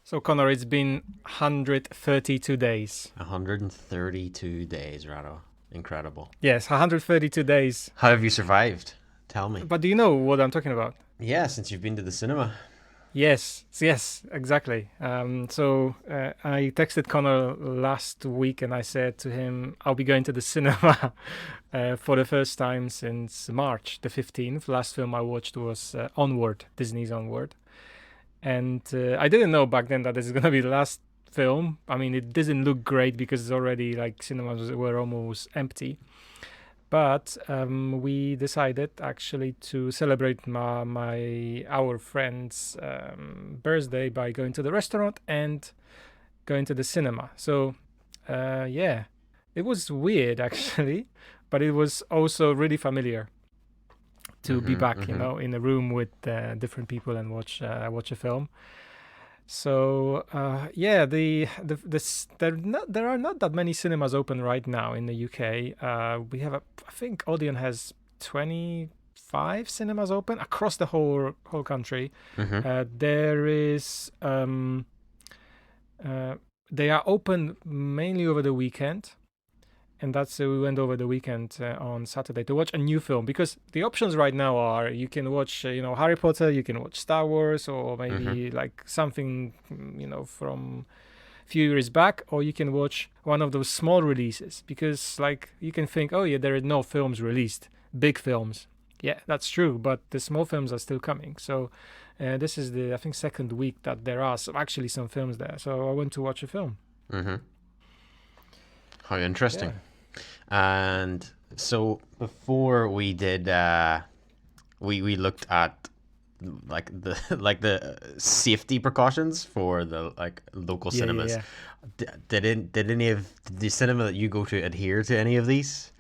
So, Conor, it's been 132 days. 132 days, Rado. Incredible. Yes, 132 days. How have you survived? Tell me. But do you know what I'm talking about? Yeah, since you've been to the cinema. Yes, exactly. I texted Conor last week and I said to him, I'll be going to the cinema for the first time since March the 15th. Last film I watched was Onward, Disney's Onward. And I didn't know back then that this is going to be the last film. I mean, it doesn't look great because it's already like cinemas were almost empty. But we decided actually to celebrate our friend's birthday by going to the restaurant and going to the cinema. So yeah, it was weird actually, but it was also really familiar to be back, in a room with different people and watch a film. So yeah, there are not that many cinemas open right now in the UK. We have I think Odeon has 25 cinemas open across the whole country. There is they are open mainly over the weekend. And that's we went over the weekend on Saturday to watch a new film, because the options right now are you can watch Harry Potter, you can watch Star Wars, or maybe like something from a few years back, or you can watch one of those small releases, because like you can think, oh yeah, there are no films released, big films. Yeah, that's true, but the small films are still coming. So this is the, I think, second week that there are actually some films there. So I went to watch a film. How interesting. Yeah. And so before we did, we looked at the safety precautions for the local cinemas. Yeah. Did any of the cinema that you go to adhere to any of these?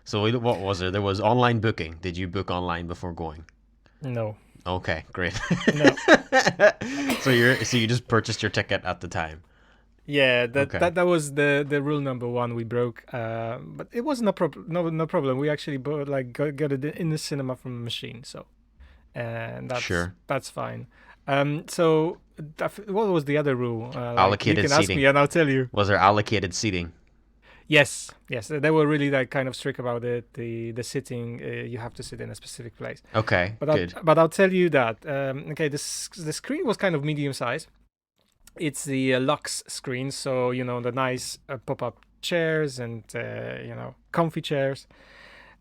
So what was there? There was online booking. Did you book online before going? No. Okay, great. No. So you just purchased your ticket at the time. Yeah, Okay. that was the rule number one we broke. But it wasn't a problem. No problem. We actually got it in the cinema from the machine. So, and Sure. that's fine. So what was the other rule? You Allocated can ask seating. me and I'll tell you. Was there allocated seating? Yes, they were really like kind of strict about it. The sitting, you have to sit in a specific place. Okay, But good. I'll tell you that. Okay, the screen was kind of medium size. It's the Lux screen, so the nice pop-up chairs and comfy chairs.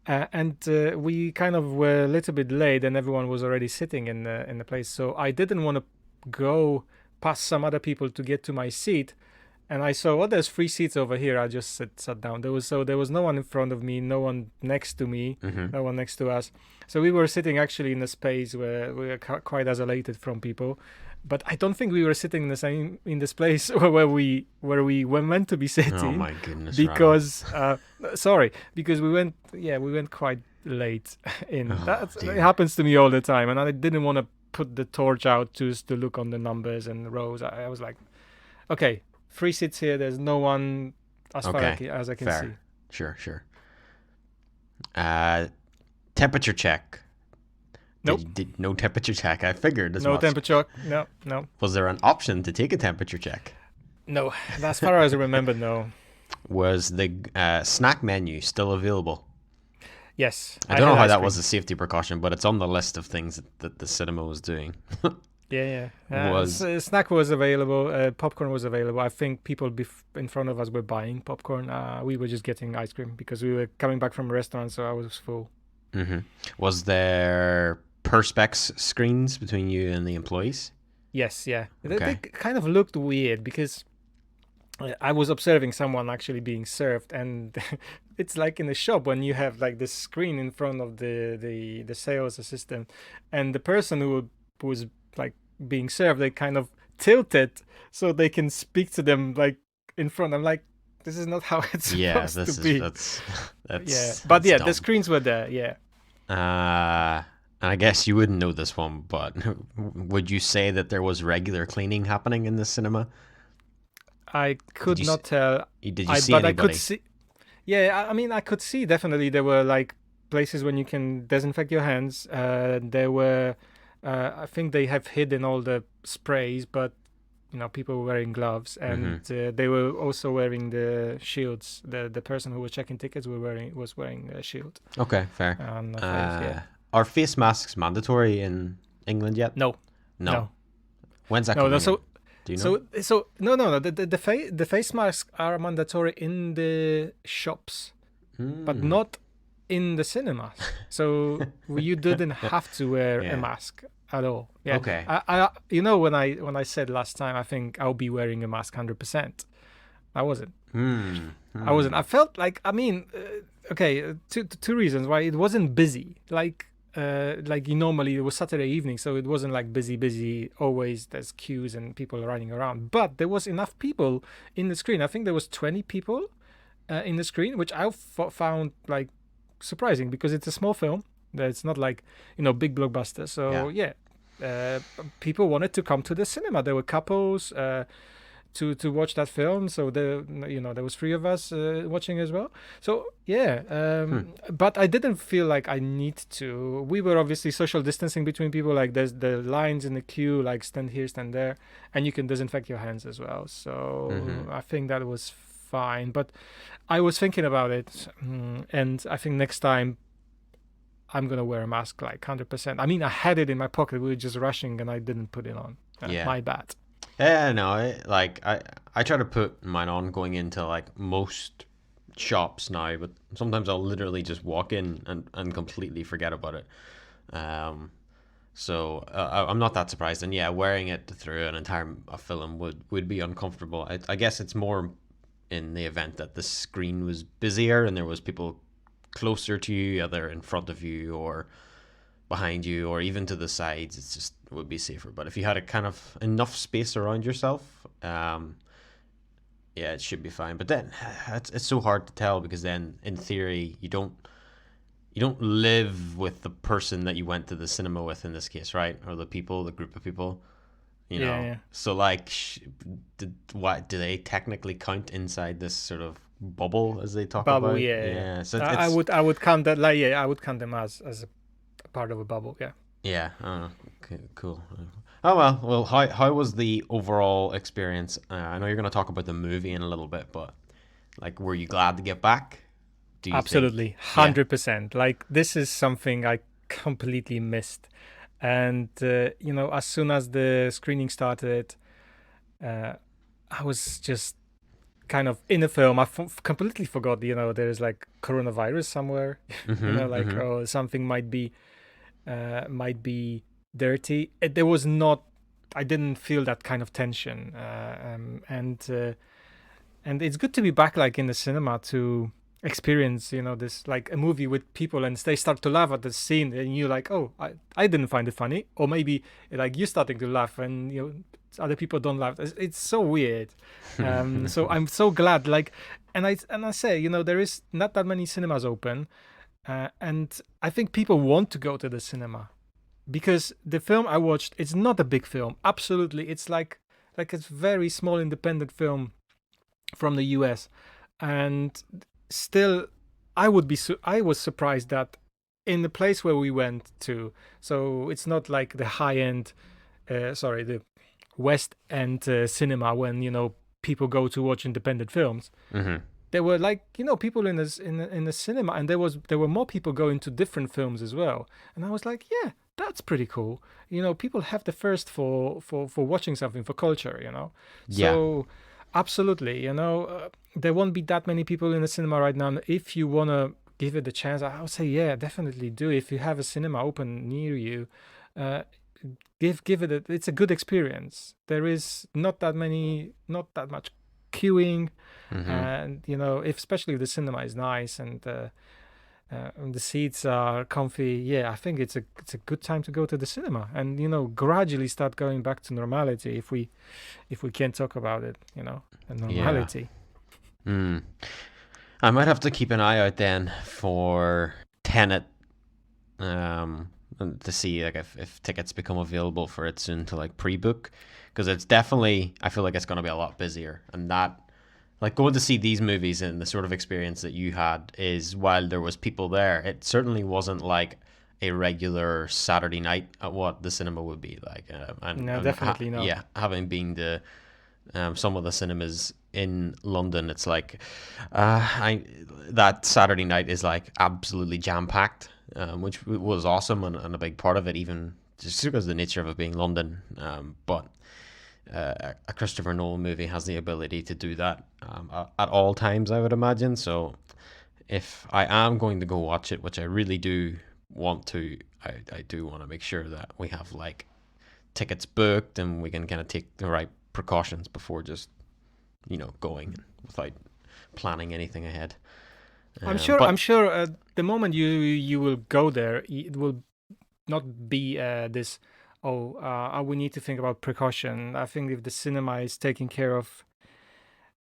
And we kind of were a little bit late, and everyone was already sitting in the place. So I didn't want to go past some other people to get to my seat. And I saw, oh, there's 3 seats over here. I just sat down. There was no one in front of me, no one next to me, no one next to us. So we were sitting actually in a space where we were quite isolated from people. But I don't think we were sitting in this place where we were meant to be sitting. Oh my goodness! Because because we went quite late in. It happens to me all the time, and I didn't want to put the torch out just to look on the numbers and the rows. I was like, okay, 3 seats here. There's no one as far as I can see. Sure. Temperature check. Nope. No temperature check. I figured as No much. temperature. No. Was there an option to take a temperature check? No. As far as I remember, no. Was the snack menu still available? Yes. I don't know how that was a safety precaution, but it's on the list of things that the cinema was doing. Yeah. Snack was available. Popcorn was available. I think people in front of us were buying popcorn. We were just getting ice cream because we were coming back from a restaurant, so I was full. Was there perspex screens between you and the employees? Yes, yeah. Okay. They kind of looked weird because I was observing someone actually being served, and it's like in the shop when you have like this screen in front of the sales assistant, and the person who was like being served, they kind of tilt it so they can speak to them like in front. I'm like, this is not how it's supposed to be. That's but yeah, dumb. the screens were there. Yeah. I guess you wouldn't know this one, but would you say that there was regular cleaning happening in the cinema? I could not tell. Did you see but anybody? I could see. Yeah, I mean, I could see definitely there were like places when you can disinfect your hands. There were, I think they have hidden all the sprays, but people were wearing gloves, and Mm-hmm. they were also wearing the shields. The person who was checking tickets was wearing a shield Okay, fair. on the face. Yeah. Are face masks mandatory in England yet? No, No. no, When's that no, no. coming in? So Do you know? no. The face masks are mandatory in the shops, but Hmm. not in the cinemas. So you didn't have to wear a Yeah. mask at all. Yeah. Okay. When I said last time, I think I'll be wearing a mask 100%. I wasn't. Hmm. I wasn't. Hmm. I felt like, I mean, okay, two reasons why it wasn't busy. Like you normally, it was Saturday evening, so it wasn't like busy. Always there's queues and people running around, but there was enough people in the screen. I think there was 20 people in the screen, which I found like surprising because it's a small film. It's not like big blockbuster. So Yeah. people wanted to come to the cinema. There were couples. To watch that film. So there was three of us watching as well. So yeah, Hmm. but I didn't feel like I need to. We were obviously social distancing between people. Like there's the lines in the queue, like stand here, stand there, and you can disinfect your hands as well. So Mm-hmm. I think that was fine. But I was thinking about it, and I think next time I'm gonna wear a mask like 100%. I mean, I had it in my pocket. We were just rushing, and I didn't put it on. Yeah. My bad. Yeah, no, I try to put mine on going into like most shops now, but sometimes I'll literally just walk in and completely forget about it. Um, so I'm not that surprised, and yeah, wearing it through an entire film would be uncomfortable. I guess it's more in the event that the screen was busier and there was people closer to you, either in front of you or behind you or even to the sides. It's just it would be safer. But if you had a kind of enough space around yourself, yeah, it should be fine. But then it's so hard to tell because then in theory you don't live with the person that you went to the cinema with in this case, right? Or the group of people, you Yeah, know. yeah. So like, what do they technically count inside this sort of bubble as they talk Bubble, about? yeah, yeah. Yeah. So I it's would count that, like, yeah, I would count them as a part of a bubble. Yeah. yeah. Okay, cool. Oh well. Well, how was the overall experience? I know you're going to talk about the movie in a little bit, but like, were you glad to get back? Do you think? Absolutely, Yeah. 100%. Like this is something I completely missed, and as soon as the screening started, uh, I was just kind of in the film. I completely forgot. There's like coronavirus somewhere. Mm-hmm. Like, Mm-hmm. oh, something might be dirty. There was not. I didn't feel that kind of tension, and it's good to be back, like in the cinema, to experience this, like a movie with people, and they start to laugh at the scene, and you're like, oh, I didn't find it funny, or maybe like you starting to laugh and other people don't laugh. It's so weird. So I'm so glad, like, and I say, there is not that many cinemas open, and I think people want to go to the cinema because the film I watched, it's not a big film. Absolutely, it's like a very small independent film from the US, and still, I was surprised that in the place where we went to, so it's not like the high end, the West End cinema when people go to watch independent films. Mm-hmm. There were, like, people in this in the cinema, and there were more people going to different films as well, and I was like, yeah, that's pretty cool. People have the first for watching something, for culture. Yeah. So absolutely, there won't be that many people in the cinema right now. If you want to give it a chance, I would say, yeah, definitely do. If you have a cinema open near you, uh, give it it's a good experience. There is not that much queuing, Mm-hmm. and if especially if the cinema is nice, and the seats are comfy, yeah, I think it's a good time to go to the cinema, and gradually start going back to normality, if we can talk about it, a Yeah. normality. Mm. I might have to keep an eye out then for Tenet, and to see like if tickets become available for it soon to like pre-book, because it's definitely I feel like it's going to be a lot busier, and that like going to see these movies and the sort of experience that you had is while there was people there, it certainly wasn't like a regular Saturday night at what the cinema would be like, No, definitely not. yeah, having been to Some of the cinemas in London, it's like that Saturday night is like absolutely jam packed, which was awesome and a big part of it, even just because of the nature of it being London. But a Christopher Nolan movie has the ability to do that at all times, I would imagine. So if I am going to go watch it, which I really do want to, I do want to make sure that we have like tickets booked and we can kind of take the right precautions before just going without planning anything ahead. I'm sure. But I'm sure. The moment you will go there, it will not be this. Oh, we need to think about precaution. I think if the cinema is taking care of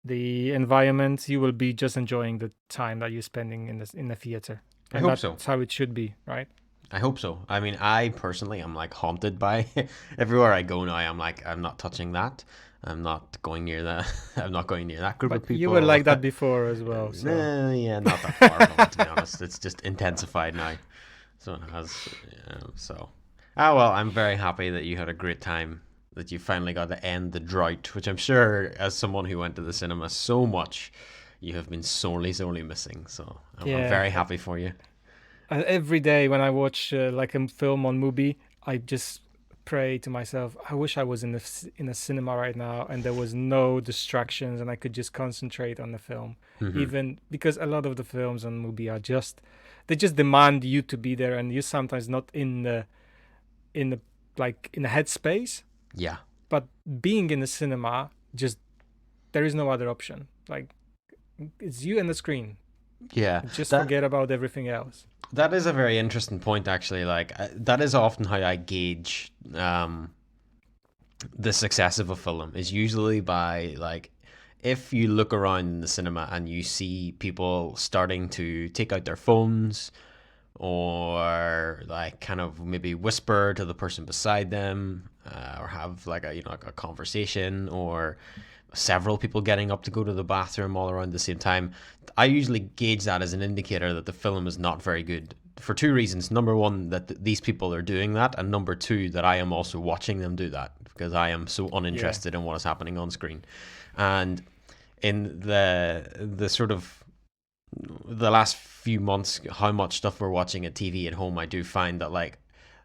the environment, you will be just enjoying the time that you're spending in the theater. I And hope that's so. how it should be, right? I hope so. I mean, I personally am like haunted by everywhere I go now. I'm like, I'm not touching that. I'm not going near that. I'm not going near that group of But people. you were like that before as well. So. Yeah, not that far from it, to be honest. It's just intensified now. So it has. Well, I'm very happy that you had a great time. That you finally got to end the drought, which I'm sure, as someone who went to the cinema so much, you have been sorely, sorely missing. So I'm very happy for you. Every day when I watch like a film on Mubi, I just pray to myself, I wish I was in a cinema right now and there was no distractions and I could just concentrate on the film. Mm-hmm. Even because a lot of the films on Mubi are they just demand you to be there and you're sometimes not in the headspace. Yeah. But being in the cinema, just there is no other option. Like it's you and the screen. Yeah. Just forget about everything else. That is a very interesting point, actually. Like that is often how I gauge the success of a film. Is usually by like if you look around in the cinema and you see people starting to take out their phones or like kind of maybe whisper to the person beside them or have like a conversation or several people getting up to go to the bathroom all around the same time, I usually gauge that as an indicator that the film is not very good for two reasons. Number one, that these people are doing that, and number two, that I am also watching them do that because I am so uninterested in what is happening on screen. And in the sort of the last few months, how much stuff we're watching at TV at home, I do find that like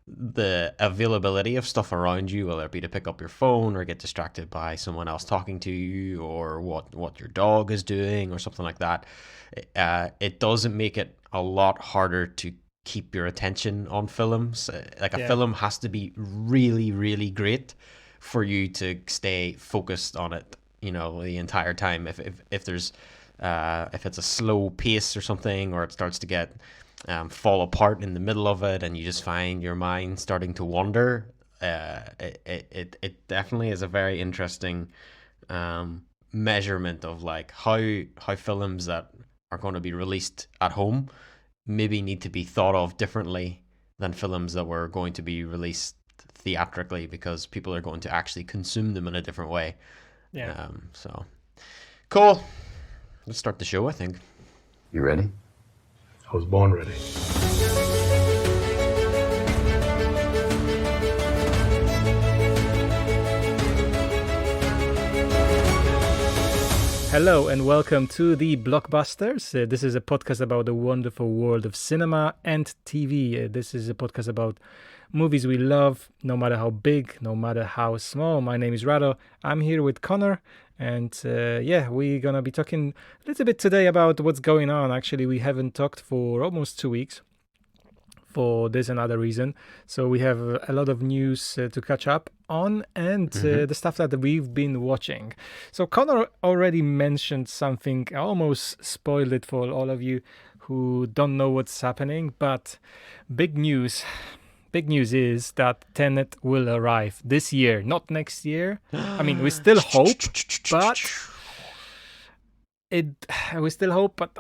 the availability of stuff around you, whether it be to pick up your phone or get distracted by someone else talking to you or what your dog is doing or something like that, it doesn't make it a lot harder to keep your attention on films. Like a film has to be really, really great for you to stay focused on it, the entire time. If there's if it's a slow pace or something, or it starts to get fall apart in the middle of it and you just find your mind starting to wander, it definitely is a very interesting measurement of like how films that are going to be released at home maybe need to be thought of differently than films that were going to be released theatrically, because people are going to actually consume them in a different way. So cool. Let's start the show, I think. You ready? I was born ready. Hello and welcome to the Blockbusters. This is a podcast about the wonderful world of cinema and TV. This is a podcast about movies we love, no matter how big, no matter how small. My name is Rado. I'm here with Conor. And we're going to be talking a little bit today about what's going on. Actually, we haven't talked for almost 2 weeks for this and other reason. So we have a lot of news to catch up on and the stuff that we've been watching. So Conor already mentioned something. I almost spoiled it for all of you who don't know what's happening. But big news is that Tenet will arrive this year, not next year. I mean, we still hope, but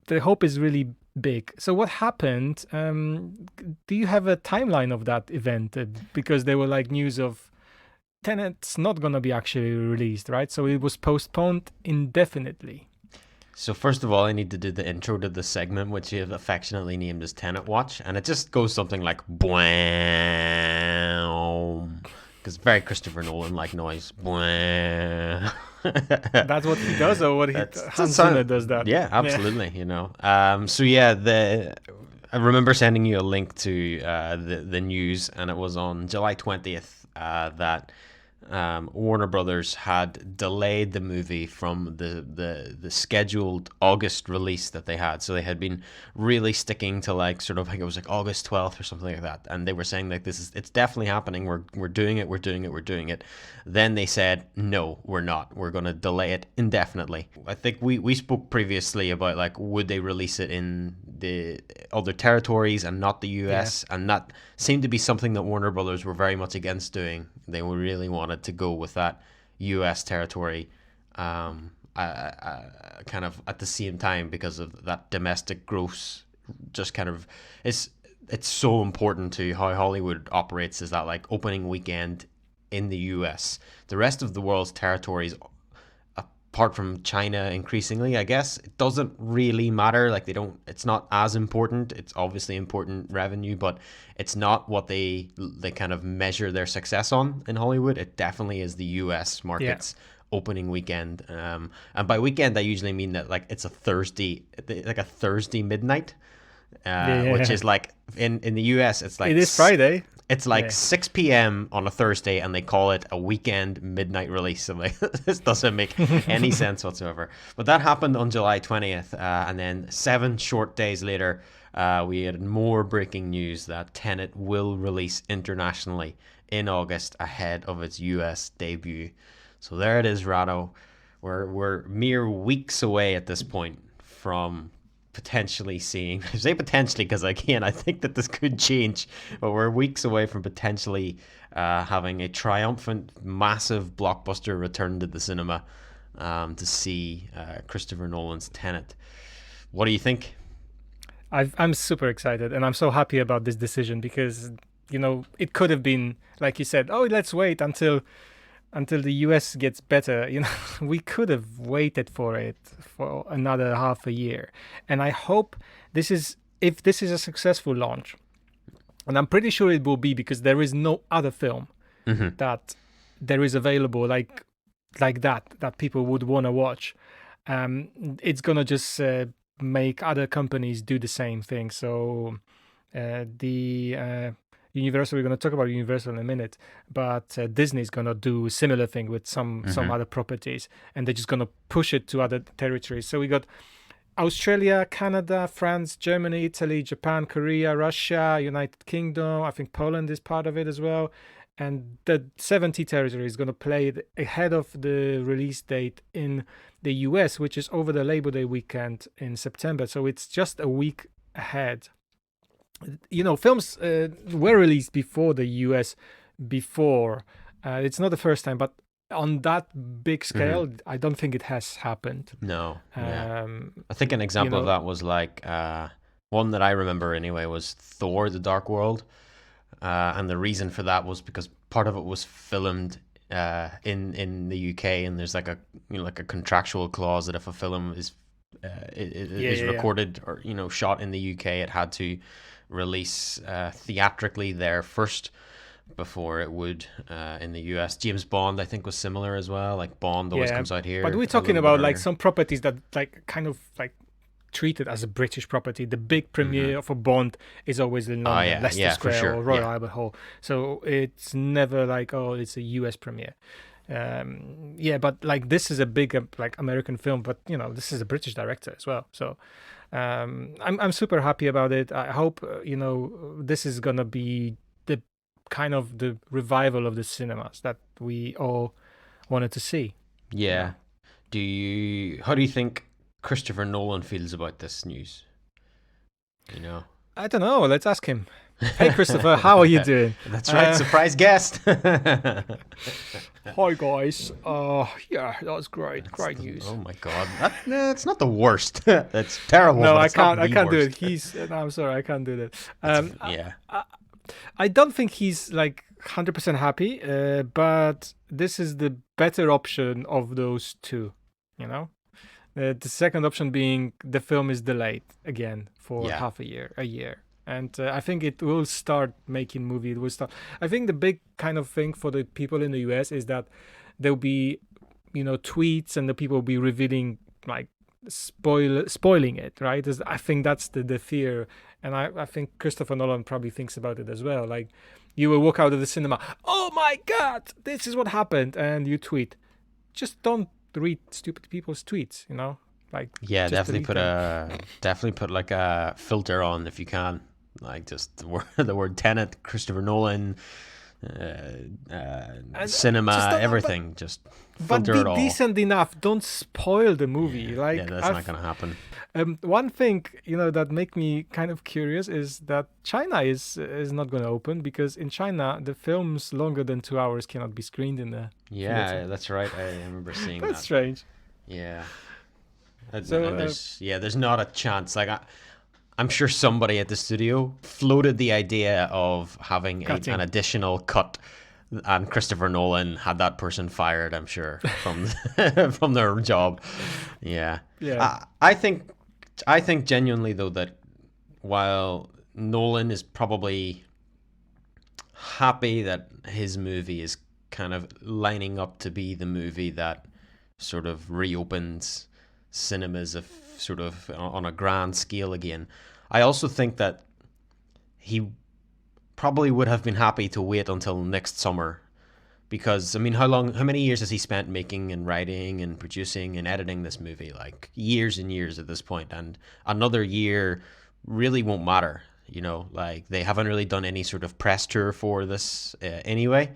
the hope is really big. So what happened? Do you have a timeline of that event? Because there were like news of Tenet's not gonna be actually released, right? So it was postponed indefinitely. So first of all, I need to do the intro to the segment, which you have affectionately named as TENETWATCH, and it just goes something like "Bwam." because very Christopher Nolan like noise. That's what he does, or what That's Hans Zimmer does that. Yeah, absolutely. You know. So yeah, I remember sending you a link to the news, and it was on July 20th that Warner Brothers had delayed the movie from the scheduled August release that they had. So they had been really sticking to like sort of like it was like August 12th or something like that, and they were saying like it's definitely happening. We're doing it. We're doing it. We're doing it. Then they said no, we're not. We're going to delay it indefinitely. I think we spoke previously about like would they release it in the other territories and not the US, and that seemed to be something that Warner Brothers were very much against doing. They really wanted to go with that US territory kind of at the same time because of that domestic gross just kind of it's so important to how Hollywood operates, is that like opening weekend in the US. The rest of the world's territories, apart from China increasingly, I guess, it doesn't really matter. Like it's not as important. It's obviously important revenue, but it's not what they kind of measure their success on in Hollywood. It definitely is the US market's opening weekend. And by weekend, I usually mean that like it's a Thursday midnight, which is like in the US, it's like it is Friday. It's like 6 p.m. on a Thursday, and they call it a weekend midnight release. So like, this doesn't make any sense whatsoever. But that happened on July 20th, and then 7 short days later, we had more breaking news that Tenet will release internationally in August ahead of its US debut. So there it is, Rado. We're mere weeks away at this point from potentially seeing, I say potentially because again I think that this could change, but we're weeks away from potentially having a triumphant massive blockbuster return to the cinema to see Christopher Nolan's Tenet. What do you think? I'm super excited, and I'm so happy about this decision because, you know, it could have been, like you said, oh, let's wait until the US gets better. You know, we could have waited for it for another half a year. And I hope if this is a successful launch, and I'm pretty sure it will be because there is no other film that there is available like that people would want to watch. It's gonna just make other companies do the same thing. So Universal, we're going to talk about Universal in a minute, but Disney's going to do a similar thing with some other properties, and they're just going to push it to other territories. So we got Australia, Canada, France, Germany, Italy, Japan, Korea, Russia, United Kingdom. I think Poland is part of it as well. And the 70 territory is going to play it ahead of the release date in the US, which is over the Labor Day weekend in September. So it's just a week ahead. You know, films were released before the US before. It's not the first time, but on that big scale, I don't think it has happened. No. I think an example of that was like one that I remember anyway was Thor: The Dark World, and the reason for that was because part of it was filmed in the UK, and there's like a contractual clause that if a film is recorded or shot in the UK, it had to release theatrically there first before it would in the US. James Bond, I think, was similar as well. Like Bond always comes out here. But we're talking about like some properties that like kind of like treated as a British property. The big premiere for Bond is always in London, Leicester Square or Royal Albert Hall. So it's never like, oh, it's a US premiere. But like this is a big like American film, but this is a British director as well. So I'm super happy about it. I hope this is gonna be the kind of the revival of the cinemas that we all wanted to see. Yeah. How do you think Christopher Nolan feels about this news? I don't know. Let's ask him. Hey, Christopher, how are you doing? That's right, surprise guest. Hi, guys. Yeah, that was great. Great news. Oh my God, it's not the worst. That's terrible. No, but I can't do it. No, I'm sorry, I can't do that. I don't think he's like 100% happy, but this is the better option of those two. The second option being the film is delayed again for half a year. and I think it will start making movie. It will start. I think the big kind of thing for the people in the US is that there'll be, tweets, and the people will be revealing, like, spoiling it, right? I think that's the fear, and I think Christopher Nolan probably thinks about it as well. Like, you will walk out of the cinema, oh my God, this is what happened, and you tweet. Just don't read stupid people's tweets, Like, Yeah, just definitely delete them. definitely put like a filter on if you can, like just the word Tenet, Christopher Nolan, cinema, just don't- everything. Just But filter be it all. decent enough. Don't spoil the movie. Yeah, Like, yeah, that's not gonna happen. one thing that make me kind of curious is that China is not going to open, because in China the films longer than 2 hours cannot be screened in the Yeah, theater. that's right. I remember seeing That's that. strange. Yeah, and, So, and there's not a chance. Like I'm sure somebody at the studio floated the idea of having Cutting. an additional cut, and Christopher Nolan had that person fired, I'm sure, from from their job. Yeah. Yeah. I think genuinely though that while Nolan is probably happy that his movie is kind of lining up to be the movie that sort of reopens cinemas of sort of on a grand scale again, I also think that he probably would have been happy to wait until next summer, because I mean, how many years has he spent making and writing and producing and editing this movie? Like years and years at this point, and another year really won't matter. Like they haven't really done any sort of press tour for this anyway.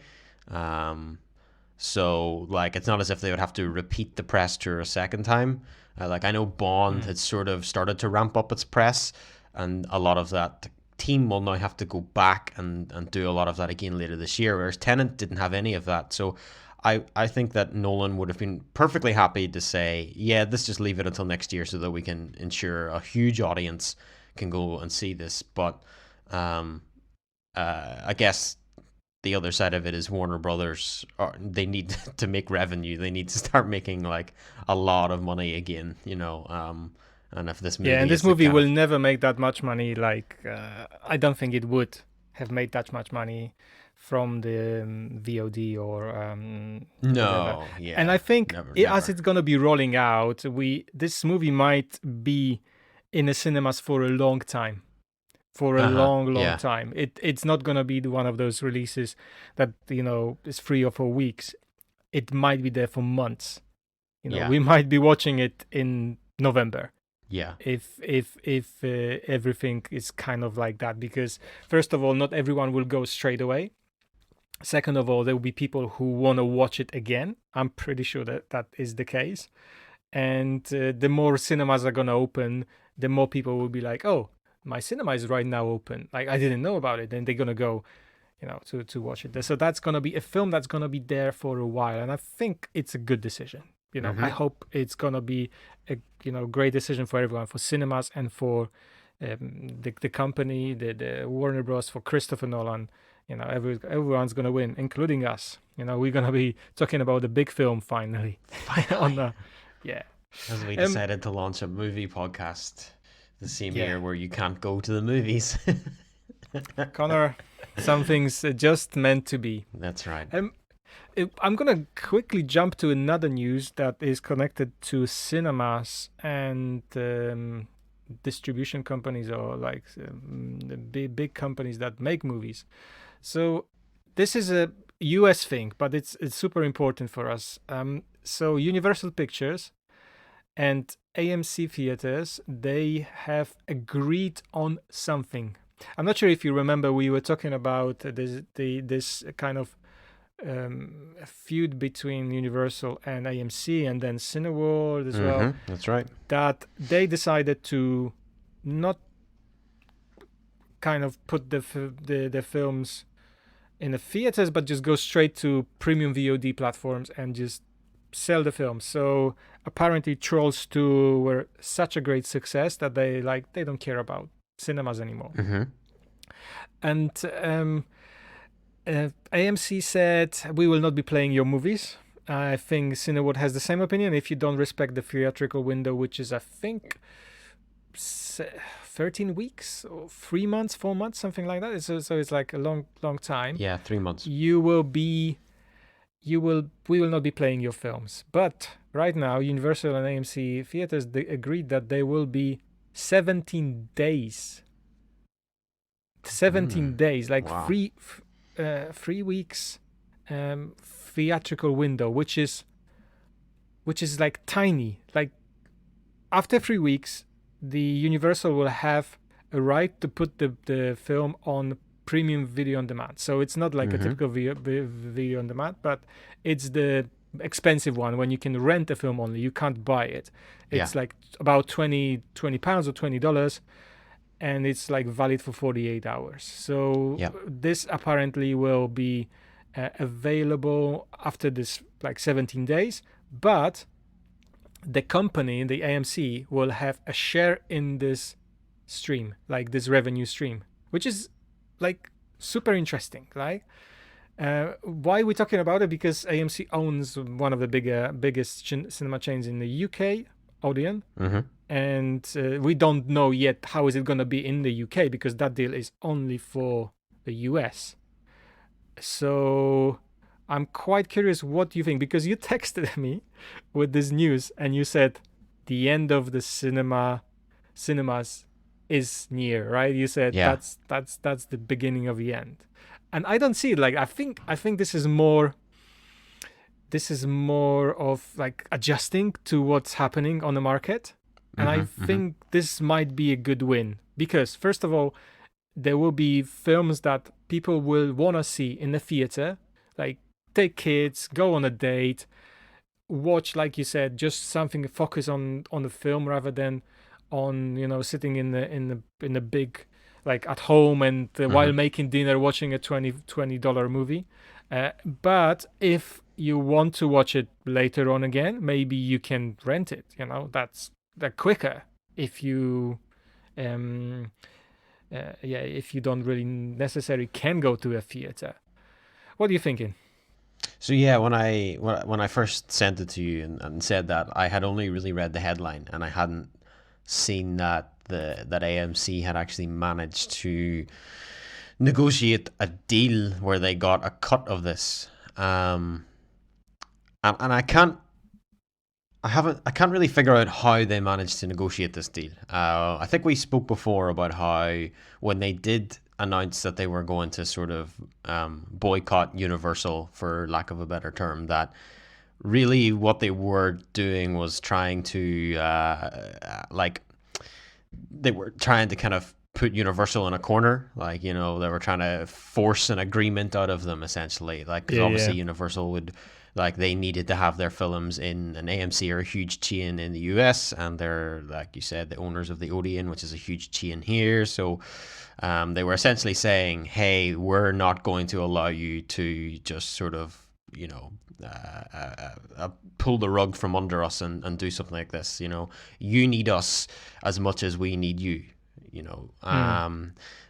So like it's not as if they would have to repeat the press tour a second time. Like I know Bond had sort of started to ramp up its press, and a lot of that team will now have to go back and do a lot of that again later this year, whereas Tenet didn't have any of that. So I think that Nolan would have been perfectly happy to say, yeah, let's just leave it until next year so that we can ensure a huge audience can go and see this. But I guess the other side of it is Warner Brothers, they need to make revenue. They need to start making like a lot of money again, and if this movie Yeah, and is this the movie kind will of- never make that much money. Like, I don't think it would have made that much money from the VOD or whatever. No, yeah. And I think never, as never. it's gonna be rolling out, this movie might be in the cinemas for a long time. For a long yeah. time. It's not gonna be one of those releases that is 3 or 4 weeks. It might be there for months. Yeah. We might be watching it in November. Yeah. If everything is kind of like that, because first of all, not everyone will go straight away. Second of all, there will be people who want to watch it again. I'm pretty sure that is the case. And the more cinemas are going to open, the more people will be like, oh, my cinema is right now open. Like, I didn't know about it. And they're going to go, to watch it. So that's going to be a film that's going to be there for a while. And I think it's a good decision. I hope it's going to be a great decision for everyone, for cinemas and for the company, the Warner Bros., for Christopher Nolan. Everyone's going to win, including us. We're going to be talking about the big film finally. Yeah. As we decided to launch a movie podcast the same year where you can't go to the movies. Conor, something's just meant to be. That's right. I'm going to quickly jump to another news that is connected to cinemas and distribution companies, or like the big companies that make movies. So this is a US thing, but it's super important for us. So Universal Pictures and AMC theaters, they have agreed on something. I'm not sure if you remember, we were talking about this kind of feud between Universal and AMC, and then Cineworld as well. That's right. That they decided to not kind of put the films in the theaters, but just go straight to premium VOD platforms and just sell the films. So apparently Trolls 2 were such a great success that they don't care about cinemas anymore. And AMC said, we will not be playing your movies. I think Cineworld has the same opinion. If you don't respect the theatrical window, which is, I think, 13 weeks or 3 months, 4 months, something like that. So it's like a long time. Yeah, 3 months. We will not be playing your films. But right now, Universal and AMC theaters, they agreed that they will be 17 days. 17 days, like wow. 3 weeks theatrical window, which is like tiny. Like after 3 weeks, the Universal will have a right to put the film on premium video on demand. So it's not like a typical video on demand, but it's the expensive one when you can rent a film only. You can't buy it. It's like about 20 pounds or $20, and it's like valid for 48 hours. So this apparently will be available after this like 17 days, but the company, the AMC, will have a share in this stream, like this revenue stream, which is like super interesting. Like why are we talking about it? Because AMC owns one of the biggest cinema chains in the UK, Odeon, and we don't know yet how is it going to be in the UK, because that deal is only for the US. So I'm quite curious what you think, because you texted me with this news and you said the end of the cinemas is near, right? You said that's the beginning of the end, and I don't see it. Like I think this is more of like adjusting to what's happening on the market, and I think this might be a good win, because first of all, there will be films that people will want to see in the theater, like take kids, go on a date, watch, like you said, just something, focus on the film rather than on, you know, sitting in the big, like at home and while making dinner watching a $20 movie. But if you want to watch it later on again, maybe you can rent it. You know, that's quicker if you if you don't really necessarily can go to a theater. What are you thinking? So yeah, when I first sent it to you and said that, I had only really read the headline and I hadn't seen that that AMC had actually managed to negotiate a deal where they got a cut of this. And I can't really figure out how they managed to negotiate this deal. I think we spoke before about how when they did announce that they were going to sort of boycott Universal, for lack of a better term, that really what they were doing was trying to they were trying to kind of put Universal in a corner. Like, you know, they were trying to force an agreement out of them, essentially. Like, because obviously Universal would, like, they needed to have their films in, an AMC are a huge chain in the US, and they're, like you said, the owners of the Odeon, which is a huge chain here. So they were essentially saying, hey, we're not going to allow you to just sort of, you know, pull the rug from under us and do something like this. You know, you need us as much as we need you, you know.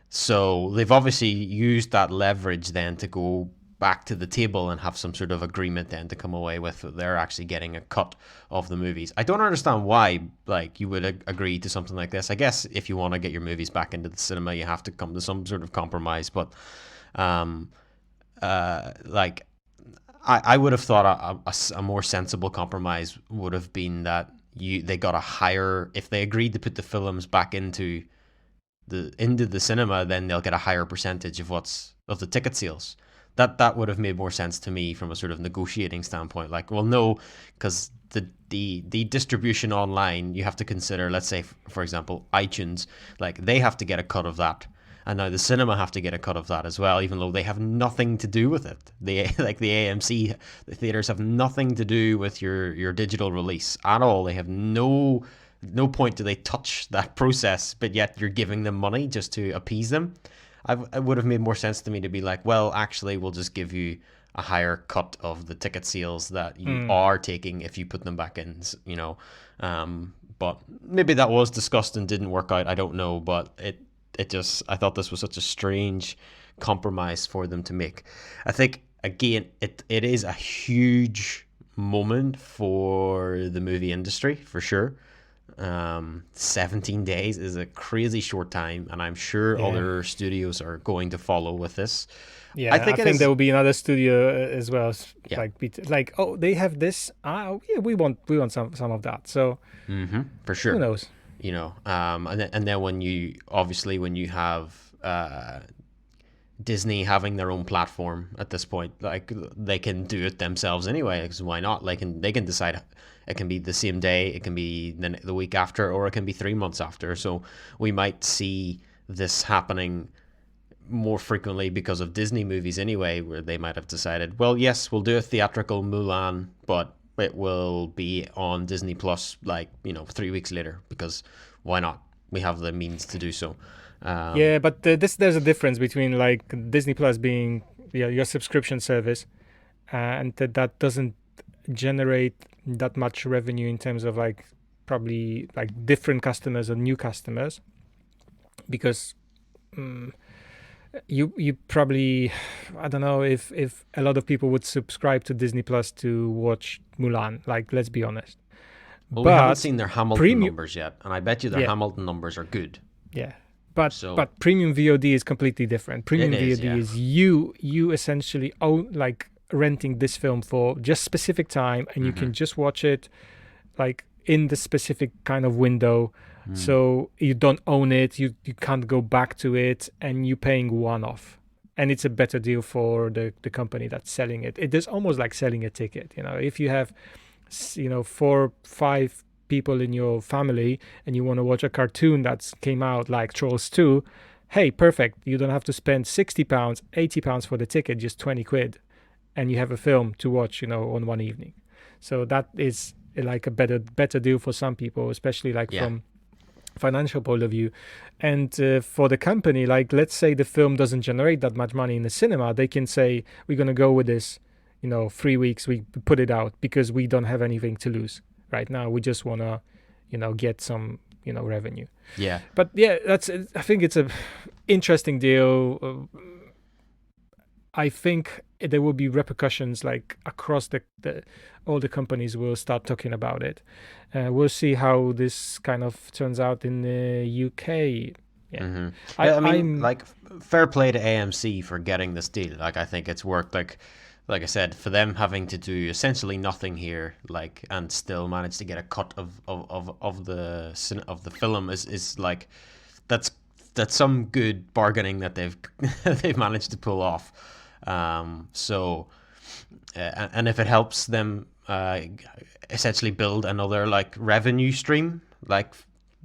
So they've obviously used that leverage then to go back to the table and have some sort of agreement then to come away with they're actually getting a cut of the movies. I don't understand why, like, you would agree to something like this. I guess if you want to get your movies back into the cinema, you have to come to some sort of compromise. But like, I would have thought a more sensible compromise would have been that they got a higher, if they agreed to put the films back into the cinema, then they'll get a higher percentage of the ticket sales. That would have made more sense to me from a sort of negotiating standpoint. Like, well, no, because the distribution online, you have to consider, let's say, for example, iTunes, like, they have to get a cut of that. And now the cinema have to get a cut of that as well, even though they have nothing to do with it. Like the AMC, the theaters have nothing to do with your digital release at all. They have no point do they touch that process, but yet you're giving them money just to appease them. It would have made more sense to me to be like, well, actually, we'll just give you a higher cut of the ticket sales that you are taking if you put them back in, you know. But maybe that was discussed and didn't work out. I don't know, but I thought this was such a strange compromise for them to make. I think, again, it is a huge moment for the movie industry, for sure. 17 days is a crazy short time, and I'm sure Yeah. other studios are going to follow with this. Yeah, I think think it there is. will be another studio as well. Yeah. Like, oh, they have this. Ah, yeah, we want some of that. So For who sure. knows? And then when you have Disney having their own platform at this point, like they can do it themselves anyway. Because why not? They can decide it can be the same day, it can be the week after, or it can be 3 months after. So we might see this happening more frequently because of Disney movies anyway, where they might have decided, well, yes, we'll do a theatrical Mulan, but it will be on Disney Plus 3 weeks later, because why not? We have the means to do so. Yeah, but there's a difference between like Disney Plus being your subscription service, and that doesn't generate that much revenue in terms of like probably like different customers or new customers, because you probably, I don't know if a lot of people would subscribe to Disney Plus to watch Mulan. Like, let's be honest. Well, we haven't But seen their Hamilton premium, numbers yet, and I bet you their yeah, Hamilton numbers are good. yeah. So But premium VOD is completely different. Premium it is, VOD yeah. is you essentially own, like, renting this film for just specific time, and you can just watch it like in the specific kind of window. So you don't own it, you can't go back to it, and you're paying one off. And it's a better deal for the company that's selling it. It is almost like selling a ticket. If you have 4-5 people in your family and you want to watch a cartoon that's came out like Trolls 2, hey, perfect. You don't have to spend £60, £80 for the ticket, just 20 quid, and you have a film to watch on one evening. So that is like a better deal for some people, especially like from financial point of view. And for the company, like, let's say the film doesn't generate that much money in the cinema, they can say, we're going to go with this 3 weeks, we put it out because we don't have anything to lose right now. We just want to get some revenue. Yeah. But yeah, I think it's a interesting deal. I think there will be repercussions like across all the companies will start talking about it. We'll see how this kind of turns out in the UK. Yeah. I mean, like, fair play to AMC for getting this deal. Like, I think it's worked. Like I said, for them having to do essentially nothing here, like, and still manage to get a cut of the film is like, that's some good bargaining that they've managed to pull off. And if it helps them essentially build another like revenue stream, like,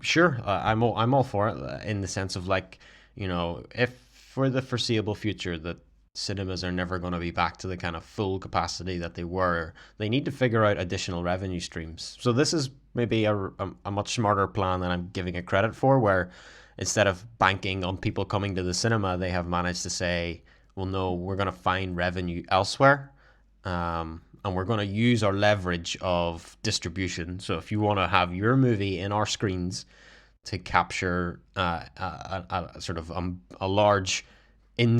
sure, I'm all for it, in the sense of, like, if for the foreseeable future that cinemas are never going to be back to the kind of full capacity that they were, they need to figure out additional revenue streams. So this is maybe a much smarter plan than I'm giving it credit for, where instead of banking on people coming to the cinema, they have managed to say, well, no, we're going to find revenue elsewhere, and we're going to use our leverage of distribution. So if you want to have your movie in our screens to capture a sort of a large in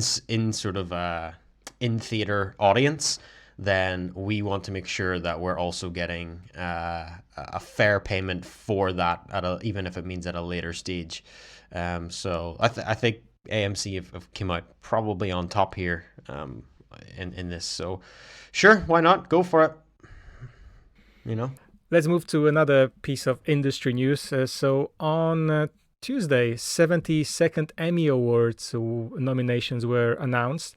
theater audience, then we want to make sure that we're also getting a fair payment for that, even if it means at a later stage. So I think AMC have come out probably on top here in this. So sure, why not? Go for it. Let's move to another piece of industry news. So on Tuesday, 72nd Emmy Awards nominations were announced.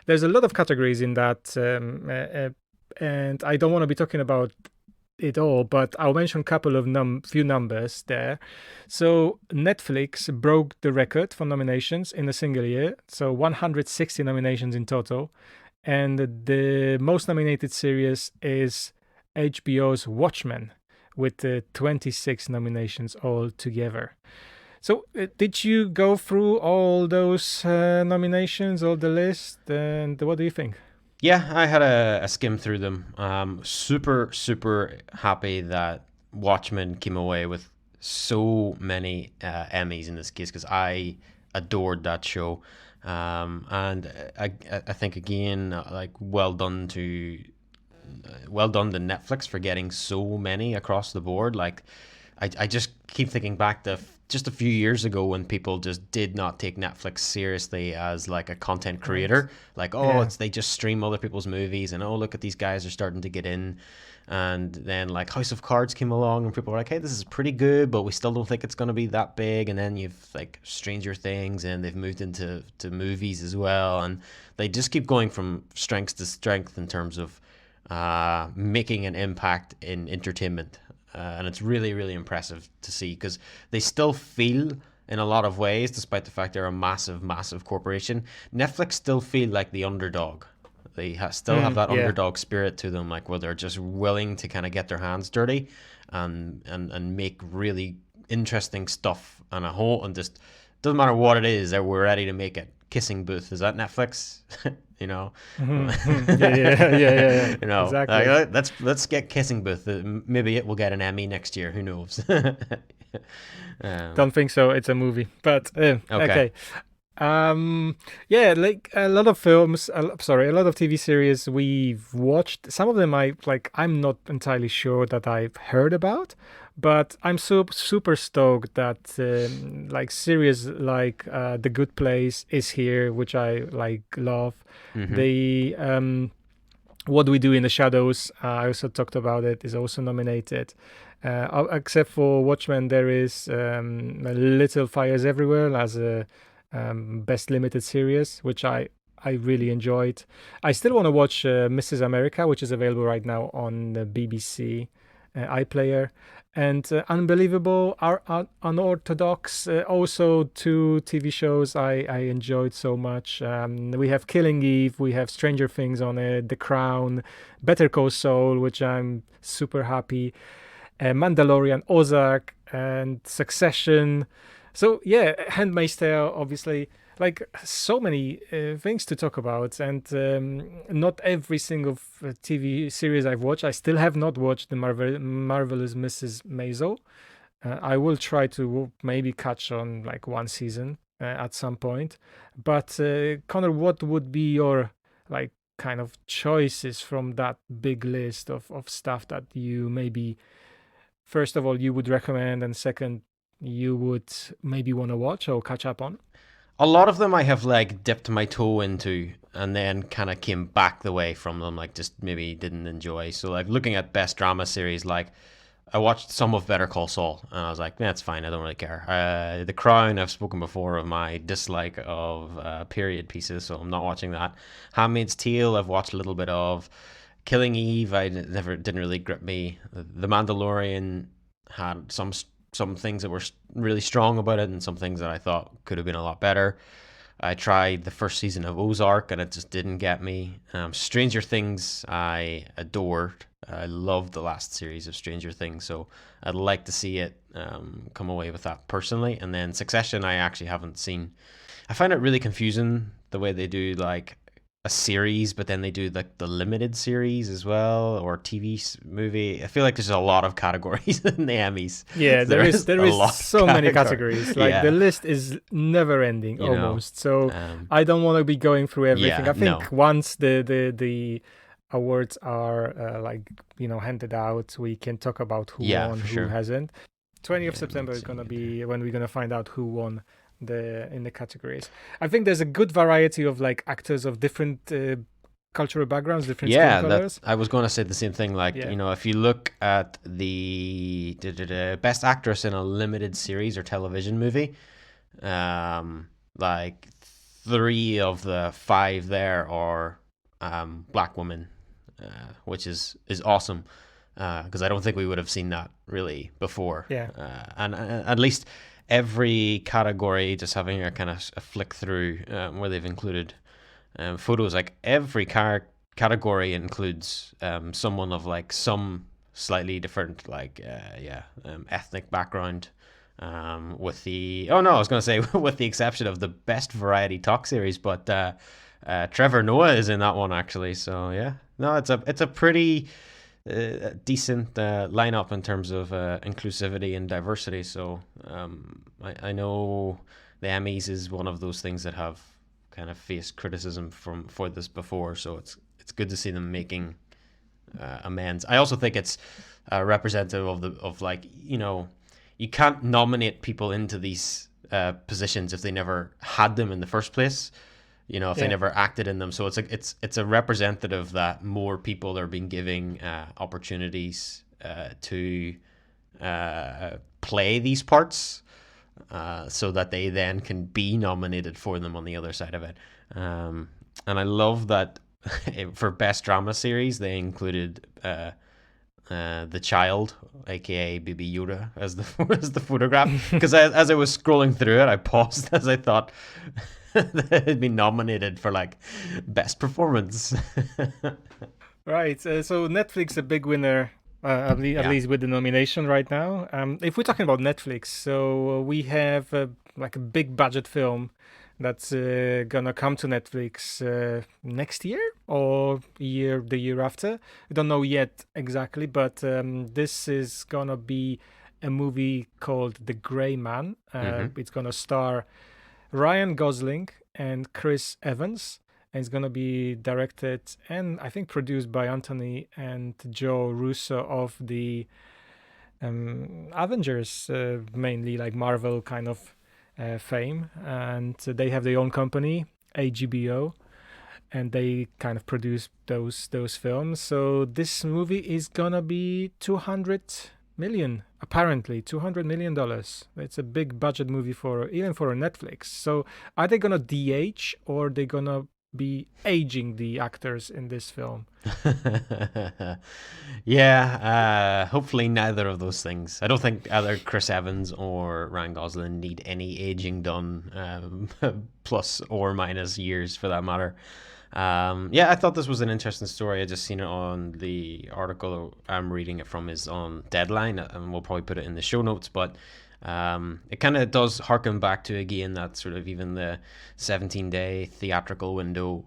There's a lot of categories in that, and I don't want to be talking about it all, but I'll mention a couple of few numbers there. So Netflix broke the record for nominations in a single year, so 160 nominations in total, and the most nominated series is HBO's Watchmen, with 26 nominations altogether. So did you go through all those nominations, all the list, and what do you think? Yeah, I had a skim through them. Super, super happy that Watchmen came away with so many Emmys in this case, because I adored that show. And I think, again, like, well done to Netflix for getting so many across the board. Like, I just keep thinking back to just a few years ago when people just did not take Netflix seriously as like a content creator. Like, oh, Yeah. it's they just stream other people's movies, and oh, look at these guys are starting to get in. And then like House of Cards came along, and people were like, hey, this is pretty good, but we still don't think it's going to be that big. And then you've like Stranger Things, and they've moved into movies as well, and they just keep going from strength to strength in terms of making an impact in entertainment. And it's really, really impressive to see because they still feel, in a lot of ways, despite the fact they're a massive, massive corporation, Netflix still feel like the underdog. They still have that Yeah. underdog spirit to them, like where they're just willing to kind of get their hands dirty and make really interesting stuff and a whole, and just doesn't matter what it is, that we're ready to make it. Kissing Booth, is that Netflix? you know, Yeah. you know, Exactly. let's get Kissing Booth. Maybe it will get an Emmy next year. Who knows? Don't think so. It's a movie, but okay. Yeah, like a lot of films. A lot of TV series we've watched. Some of them I'm not entirely sure that I've heard about, but I'm super stoked that like series like The Good Place is here, which I like love. The What We Do in the Shadows, I also talked about it, is also nominated. Except for Watchmen, there is Little Fires Everywhere as a best limited series, which I really enjoyed. I still want to watch Mrs. America, which is available right now on the BBC iPlayer. And Unbelievable, Unorthodox, also two TV shows I enjoyed so much. We have Killing Eve, we have Stranger Things on it, The Crown, Better Call Saul, which I'm super happy, Mandalorian, Ozark, and Succession. So yeah, Handmaid's Tale, obviously, like so many things to talk about, and not every single TV series I've watched. I still have not watched the Marvelous Mrs. Maisel. I will try to maybe catch on like one season at some point. But Connor, what would be your like kind of choices from that big list of stuff that you maybe, first of all, you would recommend, and second, you would maybe want to watch or catch up on? A lot of them I have like dipped my toe into and then kind of came back the way from them, like just maybe didn't enjoy. So like looking at best drama series, like I watched some of Better Call Saul and I was like, that's fine, I don't really care. The Crown, I've spoken before of my dislike of period pieces, so I'm not watching that. Handmaid's Tale, I've watched a little bit of. Killing Eve, didn't really grip me. The Mandalorian had some things that were really strong about it, and some things that I thought could have been a lot better. I tried the first season of Ozark, and it just didn't get me. Stranger Things, I adored. I loved the last series of Stranger Things, so I'd like to see it come away with that personally. And then Succession, I actually haven't seen. I find it really confusing the way they do like a series, but then they do like the limited series as well, or TV movie. I feel like there's a lot of categories in the Emmys. Yeah, there is so many categories. Like Yeah. the list is never ending You know, almost. So I don't want to be going through everything. yeah, I think no. once the awards are handed out, we can talk about who Yeah, won, for who sure. hasn't. 20th of Yeah, September not is gonna seeing it be when we're gonna find out who won in the categories. I think there's a good variety of like actors of different cultural backgrounds, different skin Yeah, colors. I was going to say the same thing. Like, Yeah. you know, if you look at the best actress in a limited series or television movie, like 3 of the 5 there are black women, which is awesome. Because I don't think we would have seen that really before. Yeah. And at least every category, just having a kind of a flick through where they've included photos, like every category includes someone of like some slightly different ethnic background. With the I was going to say with the exception of the best variety talk series, but Trevor Noah is in that one actually. So yeah, no, it's a pretty decent lineup in terms of inclusivity and diversity. So I know the Emmys is one of those things that have kind of faced criticism for this before. So it's good to see them making amends. I also think it's representative of you can't nominate people into these positions if they never had them in the first place. If they never acted in them. So it's a representative that more people are being giving opportunities to play these parts, so that they then can be nominated for them on the other side of it. And I love that for Best Drama Series, they included The Child, aka Baby Yoda, as the photograph. Because as I was scrolling through it, I paused as I thought that it had been nominated for like best performance. Right. So Netflix a big winner, at least with the nomination right now. If we're talking about Netflix, so we have like a big budget film that's gonna come to Netflix next year or the year after. I don't know yet exactly, but this is gonna be a movie called The Gray Man. It's gonna star Ryan Gosling and Chris Evans, and it's gonna be directed and I think produced by Anthony and Joe Russo of the Avengers, mainly like Marvel kind of fame, and they have their own company, AGBO, and they kind of produce those films. So this movie is gonna be 200 million, apparently $200 million. It's a big budget movie even for a Netflix. So are they gonna DH or are they gonna be aging the actors in this film? Hopefully neither of those things. I don't think either Chris Evans or Ryan Gosling need any aging done, plus or minus years for that matter. I thought this was an interesting story. I just seen it on the article I'm reading it from is on Deadline, and we'll probably put it in the show notes, but it kind of does harken back to, again, that sort of even the 17-day theatrical window,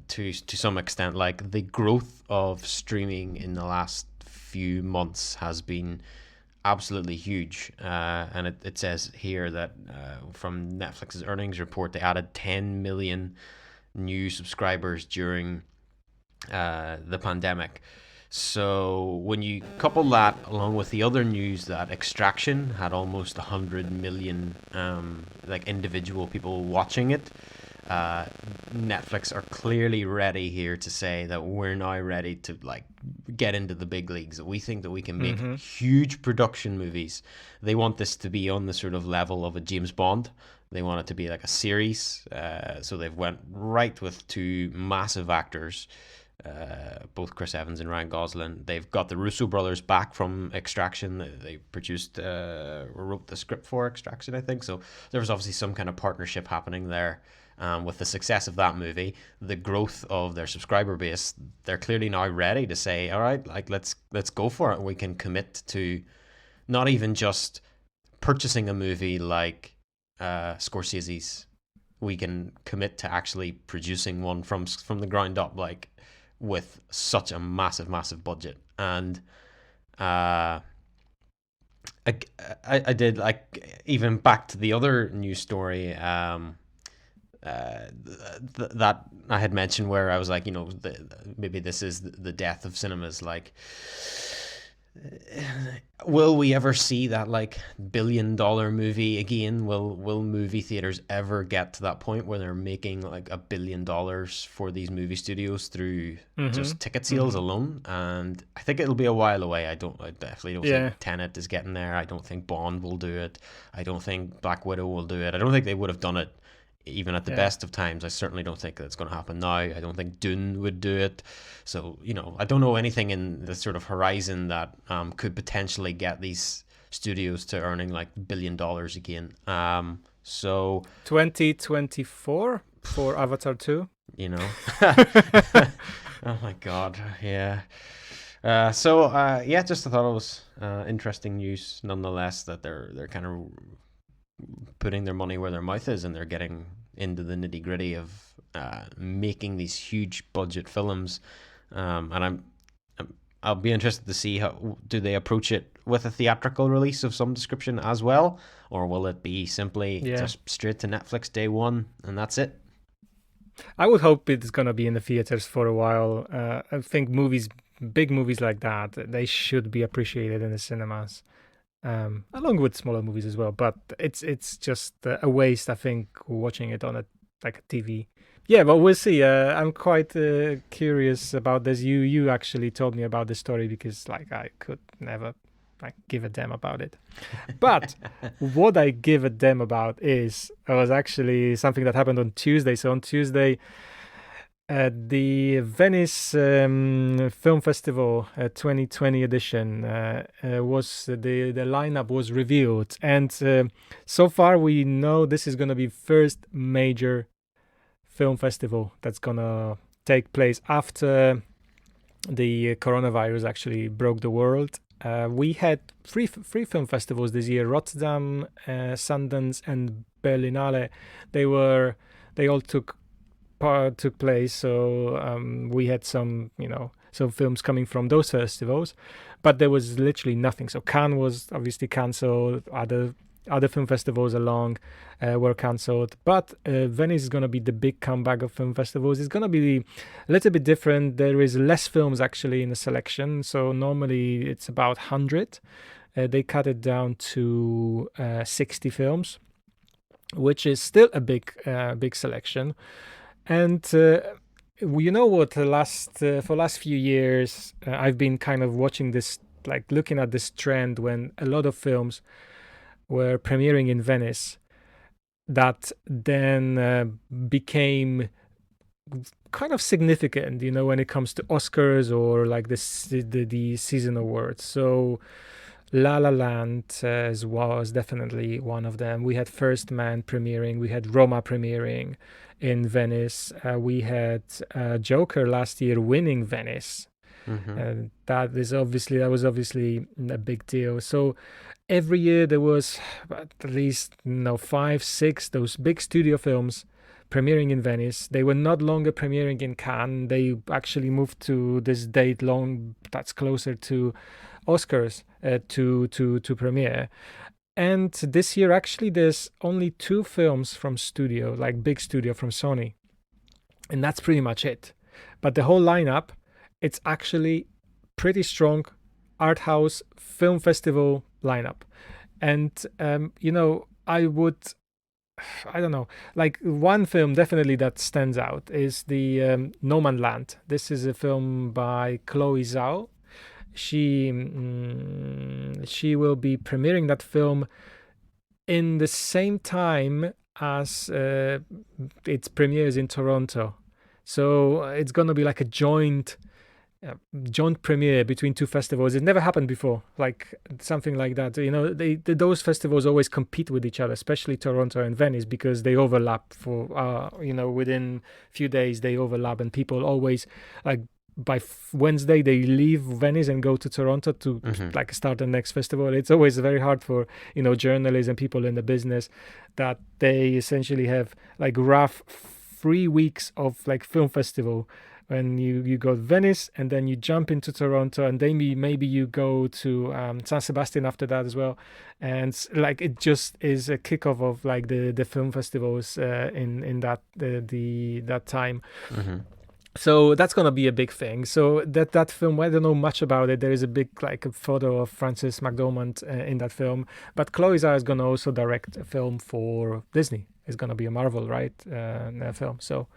to some extent. Like, the growth of streaming in the last few months has been absolutely huge, and it says here that from Netflix's earnings report, they added 10 million new subscribers during the pandemic. So when you couple that along with the other news that Extraction had almost 100 million like individual people watching it, Netflix are clearly ready here to say that we're now ready to like get into the big leagues. That we think that we can make huge production movies. They want this to be on the sort of level of a James Bond. They want it to be like a series. So they've went right with two massive actors, both Chris Evans and Ryan Gosling. They've got the Russo brothers back from Extraction. They produced or wrote the script for Extraction, I think. So there was obviously some kind of partnership happening there. With the success of that movie, the growth of their subscriber base, they're clearly now ready to say, all right, like let's go for it. We can commit to not even just purchasing a movie like Scorsese's. We can commit to actually producing one from the ground up, like with such a massive budget. And I did, like, even back to the other news story that I had mentioned, where I was like, maybe this is the death of cinemas. Like, will we ever see that like $1 billion movie again? Will movie theaters ever get to that point where they're making like $1 billion for these movie studios through just ticket sales alone? And I think it'll be a while away. I definitely don't think Tenet is getting there. I don't think Bond will do it. I don't think Black Widow will do it. I don't think they would have done it even at the best of times. I certainly don't think that's going to happen now. I don't think Dune would do it. So, I don't know anything in the sort of horizon that could potentially get these studios to earning like $1 billion again. So 2024 for Avatar 2. Oh my God, yeah. Just I thought it was interesting news nonetheless, that they're kind of putting their money where their mouth is, and they're getting into the nitty gritty of making these huge budget films. And I'll be interested to see how do they approach it with a theatrical release of some description as well, or will it be simply just straight to Netflix day one and that's it? I would hope it's gonna be in the theaters for a while. I think big movies like that, they should be appreciated in the cinemas. along with smaller movies as well. But it's just a waste, I think, watching it on a TV. Yeah, but we'll see. I'm quite curious about this. You actually told me about this story because I could never give a damn about it. But what I give a damn about was actually something that happened on Tuesday. So on Tuesday, at the Venice Film Festival 2020 edition, was the lineup was revealed, and so far we know this is going to be first major film festival that's going to take place after the coronavirus actually broke the world. We had three film festivals this year: Rotterdam, Sundance, and Berlinale. They all took place, so we had some films coming from those festivals, but there was literally nothing. So Cannes was obviously cancelled, other film festivals along were cancelled, but Venice is going to be the big comeback of film festivals. It's going to be a little bit different. There is less films actually in the selection, so normally it's about 100. They cut it down to 60 films, which is still a big selection. And you know what? For last few years, I've been kind of watching this, looking at this trend when a lot of films were premiering in Venice that then became kind of significant, when it comes to Oscars or the season awards. So La La Land was definitely one of them. We had First Man premiering. We had Roma premiering in Venice. We had Joker last year winning Venice. Mm-hmm. That was obviously a big deal. So every year there was at least 5, 6 those big studio films premiering in Venice. They were not longer premiering in Cannes. They actually moved to this date that's closer to Oscars to premiere. And this year actually there's only 2 films from studio, big studio from Sony, and that's pretty much it. But the whole lineup, it's actually pretty strong art house film festival lineup. And I don't know, one film definitely that stands out is the No Man Land. This is a film by Chloe Zhao. She will be premiering that film in the same time as its premieres in Toronto. So it's gonna be like a joint premiere between 2 festivals. It never happened before, something like that. Those festivals always compete with each other, especially Toronto and Venice, because they overlap for within a few days they overlap, and people always by Wednesday they leave Venice and go to Toronto to start the next festival. It's always very hard for journalists and people in the business that they essentially have rough 3 weeks of film festival when you go to Venice and then you jump into Toronto, and then maybe you go to San Sebastian after that as well, and it just is a kickoff of the film festivals in that time. Mm-hmm. So that's gonna be a big thing. So that film, I don't know much about it. There is a big a photo of Frances McDormand in that film, but Chloe Zhao is gonna also direct a film for Disney. It's gonna be a Marvel, right? Film. So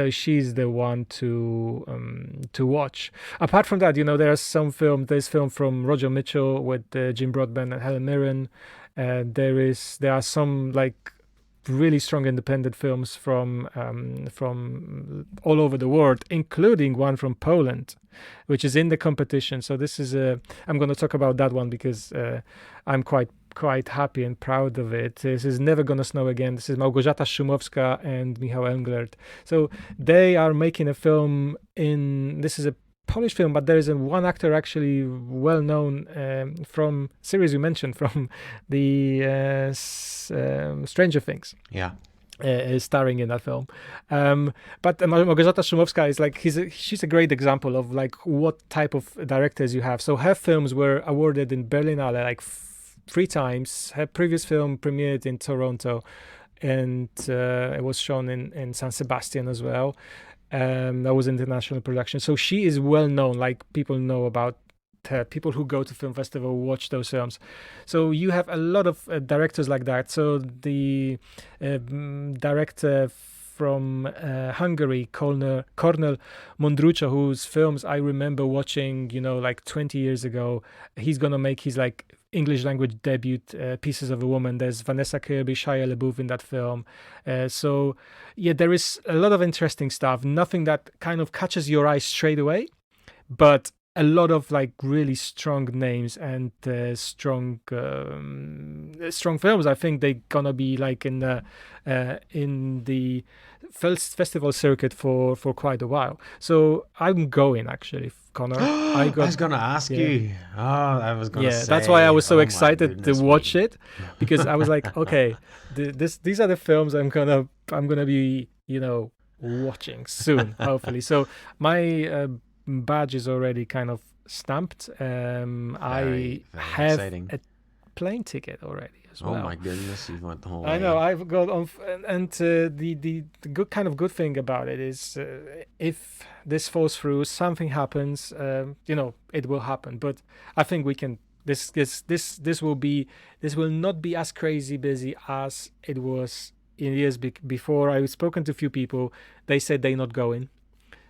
she's the one to watch. Apart from that, there's film from Roger Mitchell with Jim Broadbent and Helen Mirren. There are some really strong independent films from all over the world, including one from Poland, which is in the competition. So this is I'm going to talk about that one because I'm quite happy and proud of it. This is Never Gonna Snow Again. This is Małgorzata Szumowska and Michał Englert. So they are making a film this is a Polish film, but there is one actor actually well known from series you mentioned, from the Stranger Things. Yeah. Starring in that film. But Małgorzata Szumowska is she's a great example of what type of directors you have. So her films were awarded in Berlinale 3 times. Her previous film premiered in Toronto, and it was shown in San Sebastian as well. That was international production. So she is well known. People know about people who go to film festival watch those films. So you have a lot of directors like that. So the director from Hungary, Cornel Mondrucsa, whose films I remember watching, like 20 years ago. He's gonna make his like English language debut, Pieces of a Woman. There's Vanessa Kirby, Shia LaBeouf in that film. So yeah, there is a lot of interesting stuff. Nothing that kind of catches your eye straight away, but a lot of like really strong names and strong films. I think they're gonna be like in the festival circuit for quite a while. So I'm going actually, Connor. I was gonna ask you. Oh, I was gonna say. That's why I was so oh my excited to goodness watch me. it, because I was like, okay, these are the films I'm gonna be watching soon, hopefully. So my badge is already kind of stamped. I Very have exciting. a plane ticket already as well. Oh my goodness, you've went the whole I way. know I've got on, and the good thing about it is if this falls through, something happens, it will happen. But I think we can. This will not be as crazy busy as it was in years before. I've spoken to a few people. They said they're not going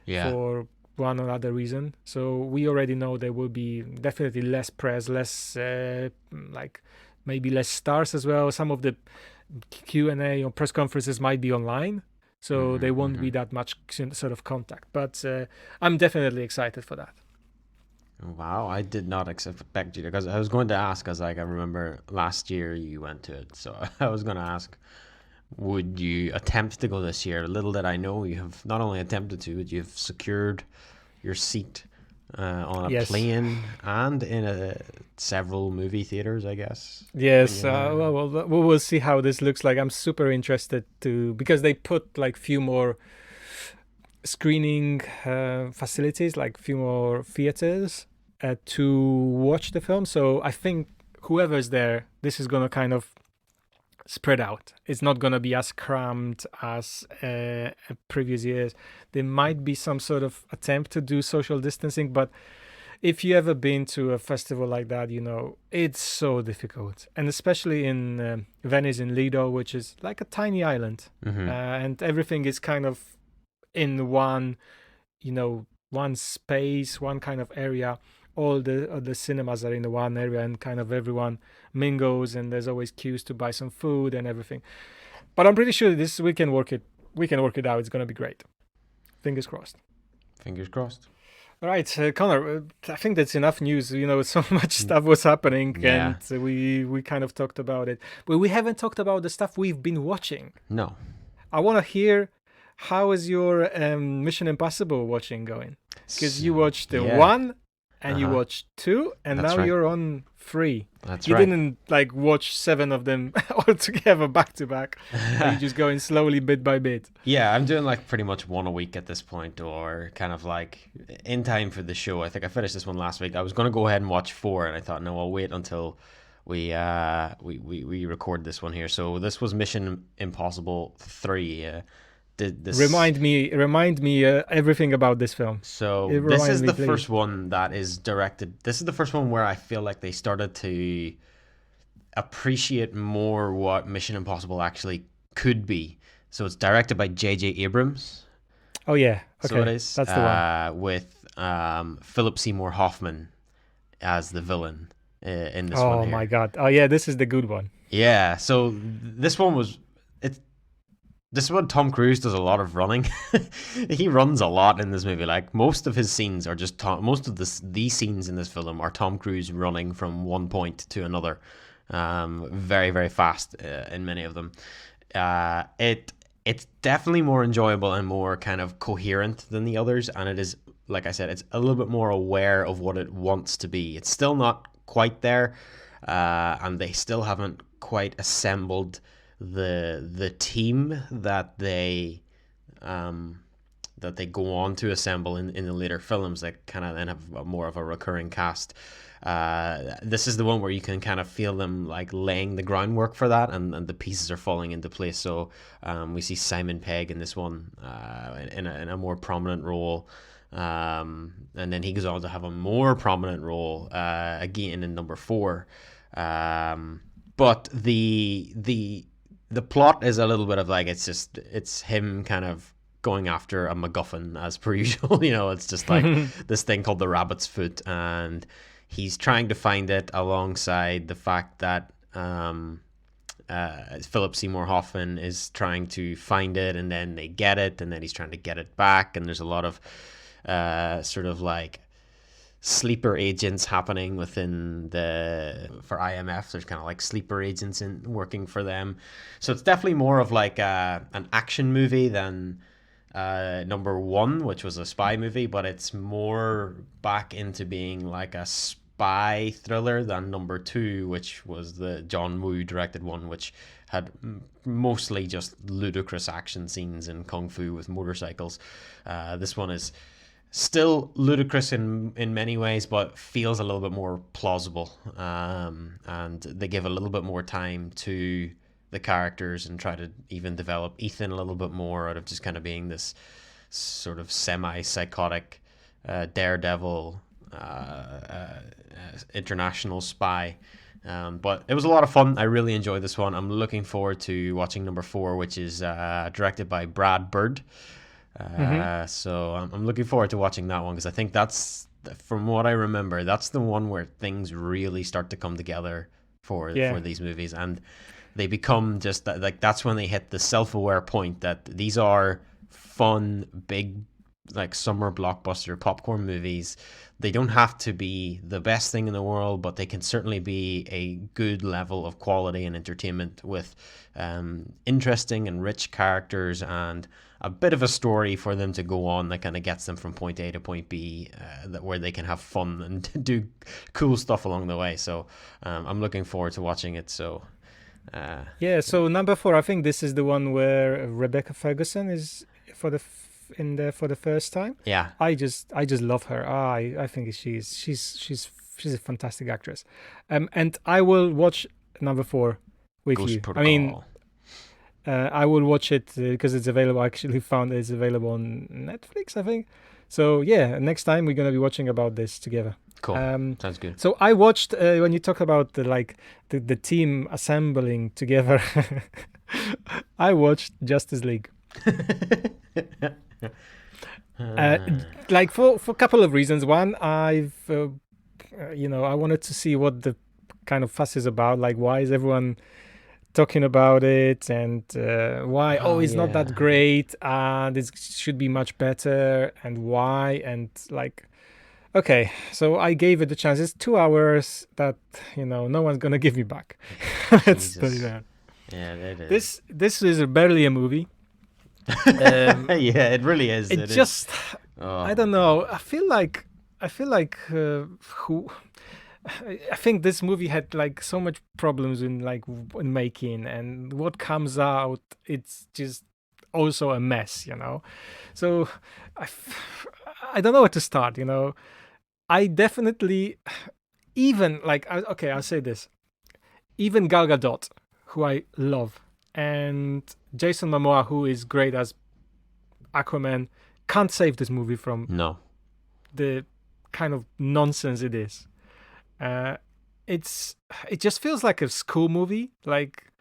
for one or other reason. So we already know there will be definitely less press, less maybe less stars as well. Some of the Q&A or press conferences might be online, so there won't be that much sort of contact. But I'm definitely excited for that. Wow, I did not expect you to, because I was going to ask, because I remember last year you went to it, so I was going to ask, would you attempt to go this year? Little did I know you have not only attempted to, but you've secured your seat on a plane and in several movie theaters, I guess. Yes, well, we will see how this looks like. I'm super interested because they put like few more screening facilities, like few more theaters to watch the film. So I think whoever's there, this is gonna kind of spread out. It's not going to be as crammed as previous years. There might be some sort of attempt to do social distancing, but if you ever been to a festival like that, it's so difficult. And especially in Venice, in Lido, which is like a tiny island, and everything is kind of in one space, one kind of area. All the cinemas are in the one area, and kind of everyone mingles, and there's always queues to buy some food and everything. But I'm pretty sure we can work it out. It's gonna be great. Fingers crossed. Fingers crossed. All right, Conor, I think that's enough news. So much stuff was happening, and we kind of talked about it, but we haven't talked about the stuff we've been watching. No. I want to hear, how is your Mission Impossible watching going? Because you watched one, and you watched 2, and That's now right. you're on 3. That's you right. didn't like watch 7 of them all together back to back. You're just going slowly, bit by bit. Yeah, I'm doing like pretty much one a week at this point, or kind of like in time for the show. I think I finished this one last week. I was going to go ahead and watch 4, and I thought, no, I'll wait until we record this one here. So this was Mission Impossible 3. Remind me everything about this film. So this is the first one that is directed. This is the first one where I feel like they started to appreciate more what Mission Impossible actually could be. So it's directed by J.J. Abrams. Oh yeah, okay, so it is. That's the one with Philip Seymour Hoffman as the villain in this one. Oh my god! Oh yeah, this is the good one. Yeah. So this one was. This one, Tom Cruise does a lot of running. He runs a lot in this movie. Like most of his scenes are just most of these scenes in this film are Tom Cruise running from one point to another, very very fast in many of them. It's definitely more enjoyable and more kind of coherent than the others, and it is, like I said, it's a little bit more aware of what it wants to be. It's still not quite there, and they still haven't quite assembled the team that they go on to assemble in the later films that kind of then have more of a recurring cast. This is the one where you can kind of feel them like laying the groundwork for that, and the pieces are falling into place. So we see Simon Pegg in this one in a more prominent role. And then he goes on to have a more prominent role again in number 4. But the plot is a little bit of like, it's him kind of going after a MacGuffin as per usual. It's just like this thing called the rabbit's foot, and he's trying to find it alongside the fact that Philip Seymour Hoffman is trying to find it, and then they get it, and then he's trying to get it back, and there's a lot of sort of like sleeper agents happening for IMF. There's kind of like sleeper agents working for them, so it's definitely more of like an action movie than number 1, which was a spy movie, but it's more back into being like a spy thriller than number 2, which was the John Woo directed one, which had mostly just ludicrous action scenes and kung fu with motorcycles. This one is still ludicrous in many ways, but feels a little bit more plausible, and they give a little bit more time to the characters and try to even develop Ethan a little bit more out of just kind of being this sort of semi-psychotic daredevil international spy. But it was a lot of fun. I really enjoyed this one. I'm looking forward to watching number 4, which is directed by Brad Bird. So I'm looking forward to watching that one, because I think that's, from what I remember, that's the one where things really start to come together for these movies, and they become just that, like, that's when they hit the self-aware point that these are fun, big, like summer blockbuster popcorn movies. They don't have to be the best thing in the world, but they can certainly be a good level of quality and entertainment with interesting and rich characters and a bit of a story for them to go on that kind of gets them from point A to point B, where they can have fun and do cool stuff along the way. So I'm looking forward to watching it. So so number 4, I think this is the one where Rebecca Ferguson is for the first time. Yeah, I just love her. I think she's a fantastic actress. And I will watch number 4 with Ghost you. Protocol. I mean, I will watch it because it's available. I actually found it's available on Netflix, I think. So yeah, next time we're gonna be watching about this together. Cool. Sounds good. So I watched when you talk about the team assembling together. I watched Justice League. Like for a couple of reasons. One, I wanted to see what the kind of fuss is about. Like, why is everyone talking about it, and why? It's not that great, and it should be much better, and why? And like, okay, so I gave it a chance. It's 2 hours that no one's gonna give me back. Let's put it there. Yeah, it is. This is barely a movie. Yeah, it really is. It just is. I don't know. I feel like I think this movie had like so much problems in making, and what comes out, it's just also a mess, So I don't know where to start. I definitely I'll say this. Even Gal Gadot, who I love, and Jason Momoa, who is great as Aquaman, can't save this movie from the kind of nonsense it is. It just feels like a school movie. Like,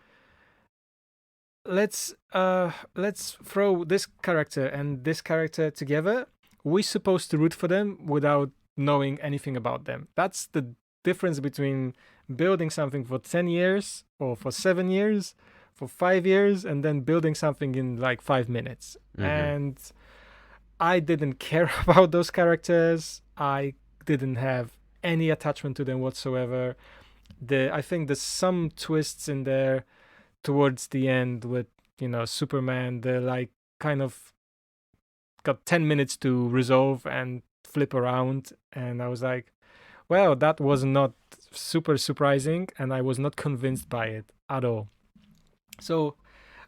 let's throw this character and this character together. We're supposed to root for them without knowing anything about them. That's the difference between building something for 10 years or for 7 years, for 5 years, and then building something in like 5 minutes. Mm-hmm. And I didn't care about those characters. I didn't have any attachment to them whatsoever. I think there's some twists in there towards the end with, Superman. They're like kind of got 10 minutes to resolve and flip around. And I was like, well, that was not super surprising, and I was not convinced by it at all. So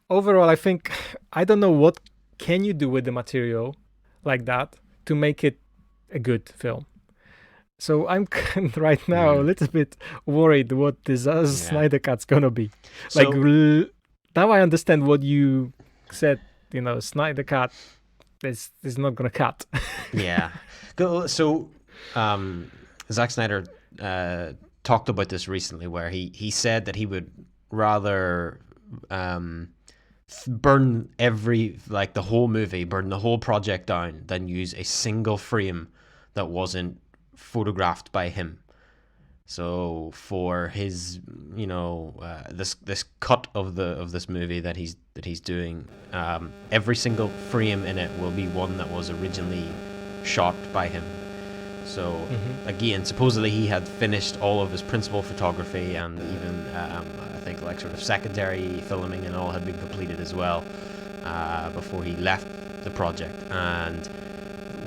overall, I think, I don't know what can you do with the material like that to make it a good film. So I'm right now a little bit worried what this Snyder Cut's gonna be. Now I understand what you said, Snyder Cut It's not gonna cut. Yeah. So, Zack Snyder talked about this recently, where he said that he would rather burn the whole movie, burn the whole project down, than use a single frame that wasn't photographed by him. So for his, this cut of this movie that he's doing, every single frame in it will be one that was originally shot by him. So again, supposedly he had finished all of his principal photography, and even I think like sort of secondary filming and all had been completed as well before he left the project. And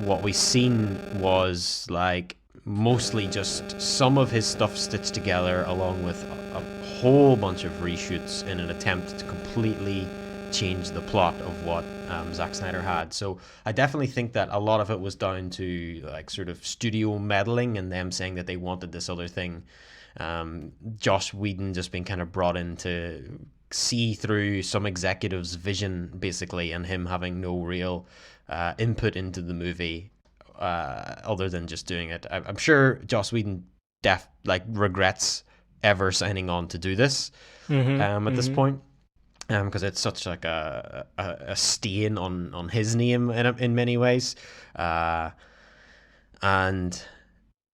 what we seen was like mostly just some of his stuff stitched together, along with a whole bunch of reshoots in an attempt to completely change the plot of what Zack Snyder had. So I definitely think that a lot of it was down to like sort of studio meddling and them saying that they wanted this other thing. Joss Whedon just being kind of brought in to see through some executive's vision, basically, and him having no real input into the movie other than just doing it. I'm sure Joss Whedon regrets ever signing on to do this at this point. Because it's such like a stain on his name in many ways, and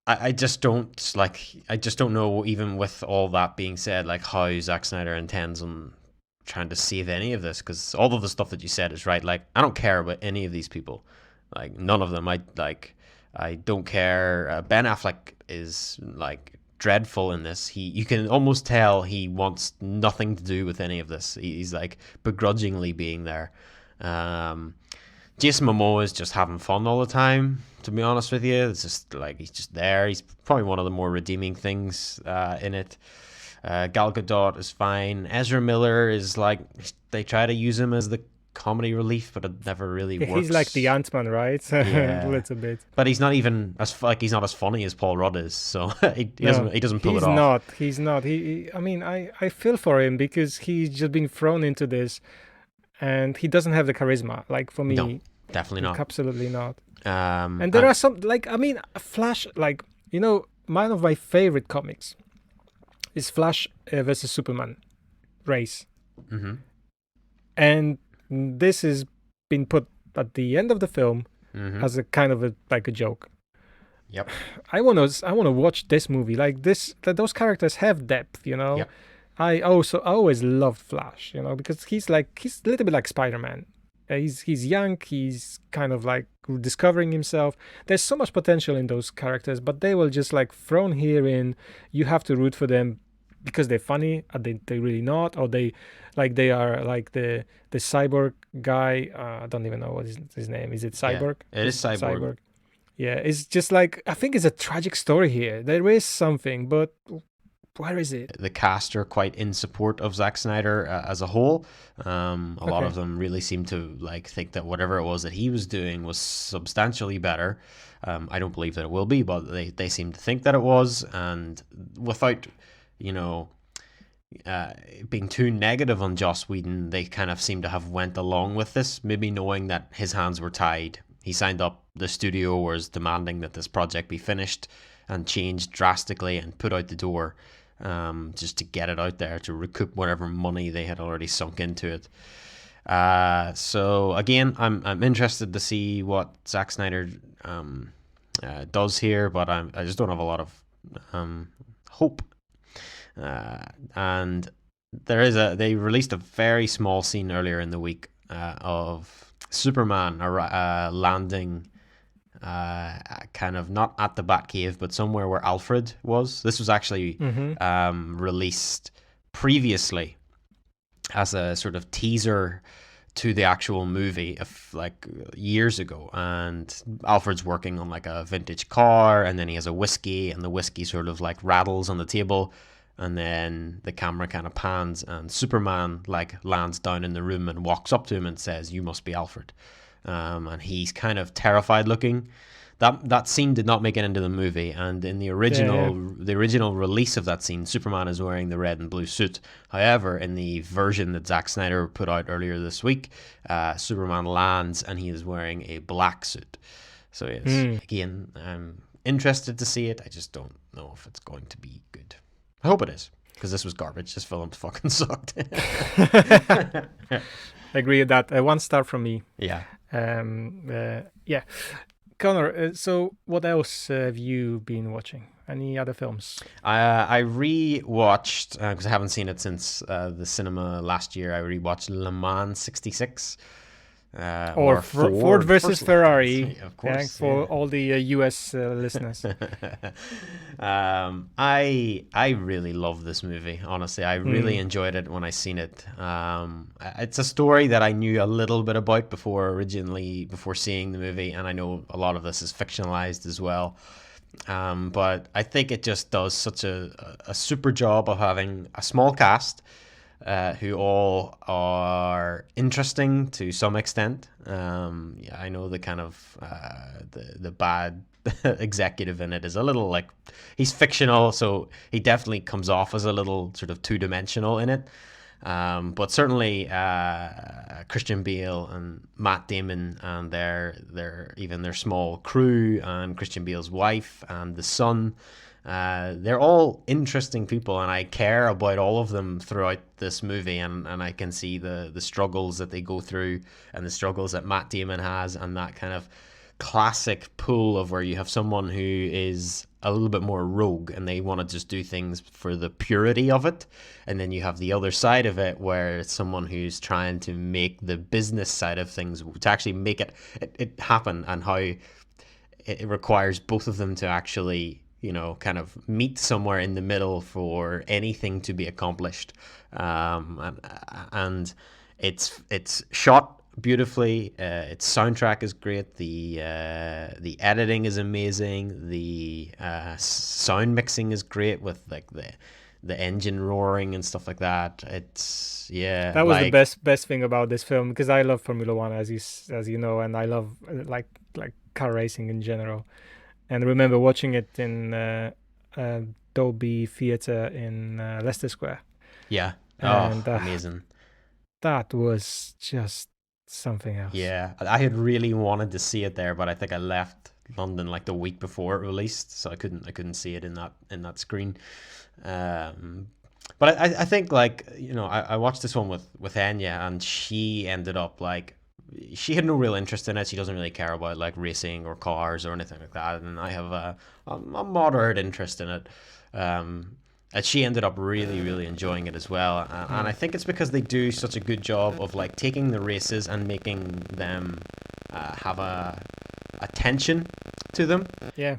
I just don't know, even with all that being said, like how Zack Snyder intends on trying to save any of this, because all of the stuff that you said is right. Like, I don't care about any of these people, like none of them. I don't care. Ben Affleck is like dreadful in this. You can almost tell he wants nothing to do with any of this. He's like begrudgingly being there. Jason Momoa is just having fun all the time, to be honest with you. It's just like he's just there. He's probably one of the more redeeming things in it. Gal Gadot is fine. Ezra Miller is like, they try to use him as the comedy relief, but it never really works. He's like the Ant-Man, right? Yeah. A little bit. But he's not even he's not as funny as Paul Rudd is, so he doesn't pull it off. He's not. I mean, I feel for him, because he's just been thrown into this, and he doesn't have the charisma. Like, for me, No, definitely not. Absolutely not. And there are some, like, I mean, Flash, like, one of my favorite comics is Flash versus Superman race. And this has been put at the end of the film as a kind of a joke. Yep. I want to watch this movie. Like this, that those characters have depth, Yep. I always loved Flash, because he's a little bit like Spider-Man. He's young, he's kind of like discovering himself. There's so much potential in those characters, but they will just like thrown here in. You have to root for them because they're funny. Are they really not? Or they are like the cyborg guy. I don't even know what is his name. Is it Cyborg? Yeah, it is Cyborg. Yeah, it's just like, I think it's a tragic story here. There is something, but where is it? The cast are quite in support of Zack Snyder as a whole. A lot of them really seem to like think that whatever it was that he was doing was substantially better. I don't believe that it will be, but they seem to think that it was, and without being too negative on Joss Whedon, they kind of seem to have went along with this, maybe knowing that his hands were tied. He signed up, the studio was demanding that this project be finished and changed drastically and put out the door, just to get it out there to recoup whatever money they had already sunk into it. So again, I'm interested to see what Zack Snyder does here, but I just don't have a lot of hope. And they released a very small scene earlier in the week of Superman landing kind of not at the Batcave, but somewhere where Alfred was. This was actually released previously as a sort of teaser to the actual movie of like years ago, and Alfred's working on like a vintage car, and then he has a whiskey, and the whiskey sort of like rattles on the table, and then the camera kind of pans, and Superman like lands down in the room and walks up to him and says, "You must be Alfred." And he's kind of terrified looking. that scene did not make it into the movie, and in the original release of that scene, Superman is wearing the red and blue suit. However, in the version that Zack Snyder put out earlier this week, Superman lands and he is wearing a black suit. So yes, again, I'm interested to see it. I just don't know if it's going to be good. I hope it is, because this was garbage. This film fucking sucked. I agree with that. 1 star from me. Yeah. Yeah. Conor, so what else have you been watching? Any other films? I re-watched, because I haven't seen it since the cinema last year, I re-watched Le Mans 66. Or Ford versus Ferrari, of course, for all the US listeners. I really love this movie. Honestly, I really enjoyed it when I seen it. It's a story that I knew a little bit about before seeing the movie, and I know a lot of this is fictionalized as well. But I think it just does such a super job of having a small cast. Who all are interesting to some extent. Yeah, I know the kind of the bad executive in it is a little like, he's fictional, so he definitely comes off as a little sort of two-dimensional in it. But certainly Christian Bale and Matt Damon and their small crew, and Christian Bale's wife and the son. They're all interesting people, and I care about all of them throughout this movie, and I can see the struggles that they go through and the struggles that Matt Damon has, and that kind of classic pull of where you have someone who is a little bit more rogue and they want to just do things for the purity of it, and then you have the other side of it where it's someone who's trying to make the business side of things to actually make it happen, and how it requires both of them to actually kind of meet somewhere in the middle for anything to be accomplished. And it's shot beautifully. Its soundtrack is great. The editing is amazing. The sound mixing is great with like the engine roaring and stuff like that. That was the best thing about this film, because I love Formula One, as you know, and I love like car racing in general. And I remember watching it in Dolby Theatre in Leicester Square. Yeah. And, amazing. That was just something else. Yeah. I had really wanted to see it there, but I think I left London like the week before it released, so I couldn't see it in that screen. But I think I watched this one with Enya, and she ended up like, she had no real interest in it. She doesn't really care about like racing or cars or anything like that, and I have a moderate interest in it. And she ended up really, really enjoying it as well. And I think it's because they do such a good job of like taking the races and making them have a tension to them. Yeah.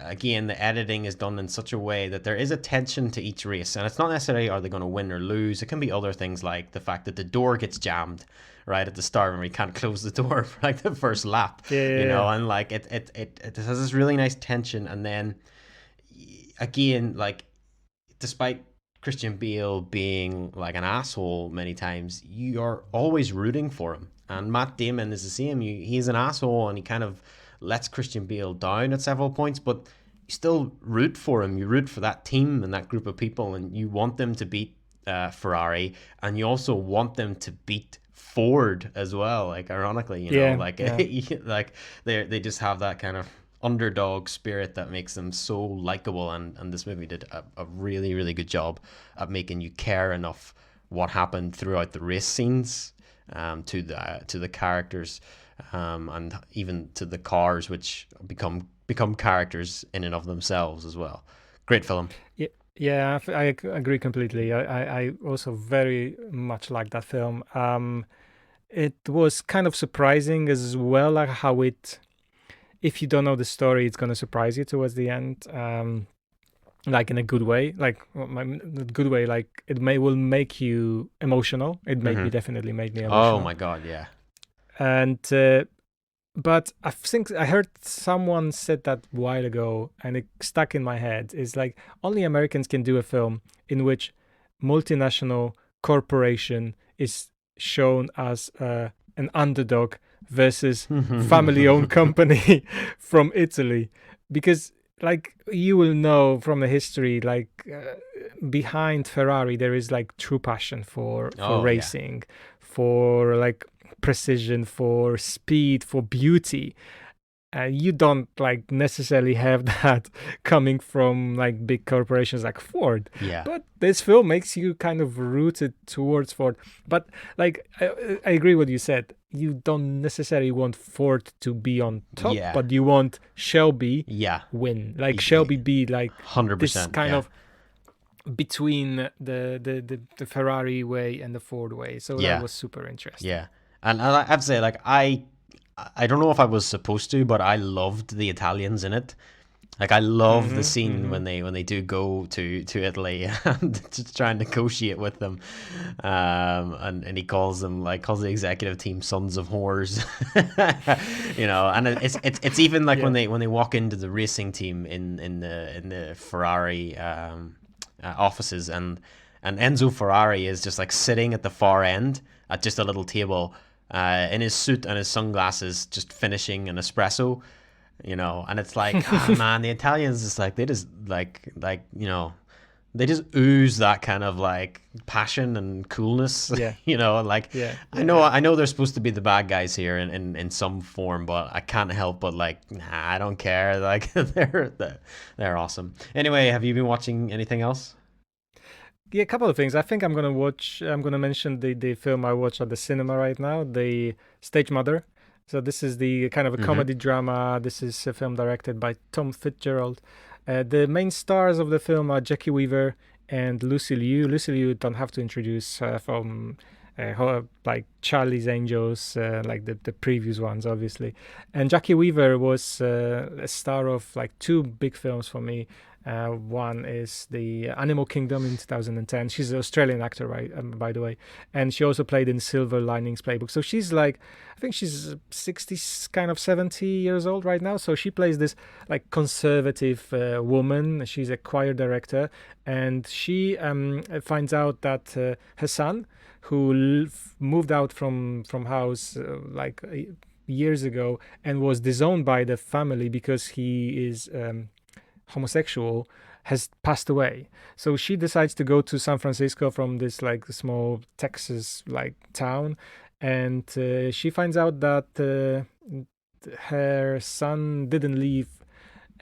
Again, the editing is done in such a way that there is a tension to each race, and it's not necessarily are they going to win or lose. It can be other things like the fact that the door gets jammed right at the start when we can't close the door for like the first lap. And like it has this really nice tension, and then again, like, despite Christian Bale being like an asshole many times, you are always rooting for him. And Matt Damon is the same. He's an asshole, and he kind of lets Christian Bale down at several points, but you still root for him. You root for that team and that group of people, and you want them to beat Ferrari, and you also want them to beat Ford as well. Like, ironically, like they just have that kind of underdog spirit that makes them so likable, and this movie did a really, really good job at making you care enough what happened throughout the race scenes, to the characters, and even to the cars, which become characters in and of themselves as well. Great film. Yeah, I agree completely. I also very much like that film. It was kind of surprising as well, like how if you don't know the story, it's going to surprise you towards the end, like in a good way, like it will make you emotional. It definitely made me emotional. Oh my God, yeah. And but I think I heard someone said that a while ago, and it stuck in my head. Is like, only Americans can do a film in which multinational corporation is shown as an underdog versus family-owned company from Italy, because like you will know from the history, like behind Ferrari there is like true passion for racing, for like precision, for speed, for beauty. You don't like necessarily have that coming from like big corporations like Ford. Yeah. But this film makes you kind of rooted towards Ford. But like I agree with what you said. You don't necessarily want Ford to be on top, but you want Shelby win. Like Shelby be like 100%, this kind of between the Ferrari way and the Ford way. So that was super interesting. Yeah. And I have to say, like, I don't know if I was supposed to, but I loved the Italians in it. Like, I love the scene when they do go to Italy and to try and negotiate with them, and he calls the executive team sons of whores, you know. And it's even like when they walk into the racing team in the Ferrari offices, and Enzo Ferrari is just like sitting at the far end at just a little table, in his suit and his sunglasses, just finishing an espresso. You know, and it's like, oh, man, the Italians just like, they just like you know, they just ooze that kind of like passion and coolness. You know, like I know they're supposed to be the bad guys here in some form, but I can't help but like, nah, I don't care. Like they're awesome. Anyway, have you been watching anything else? Yeah, a couple of things. I think I'm gonna mention the film I watch at the cinema right now, the Stage Mother. So this is the kind of a comedy drama. This is a film directed by Tom Fitzgerald. The main stars of the film are Jackie Weaver and Lucy Liu. Lucy Liu don't have to introduce from like Charlie's Angels, like the previous ones, obviously. And Jackie Weaver was a star of like two big films for me. One is the Animal Kingdom in 2010. She's an Australian actor, right? By the way, and she also played in Silver Linings Playbook. So she's like, I think she's 60, kind of 70 years old right now. So she plays this like conservative woman. She's a choir director, and she finds out that her son, who moved out from house like years ago and was disowned by the family because he is homosexual, has passed away. So she decides to go to San Francisco from this like small Texas like town, and she finds out that her son didn't leave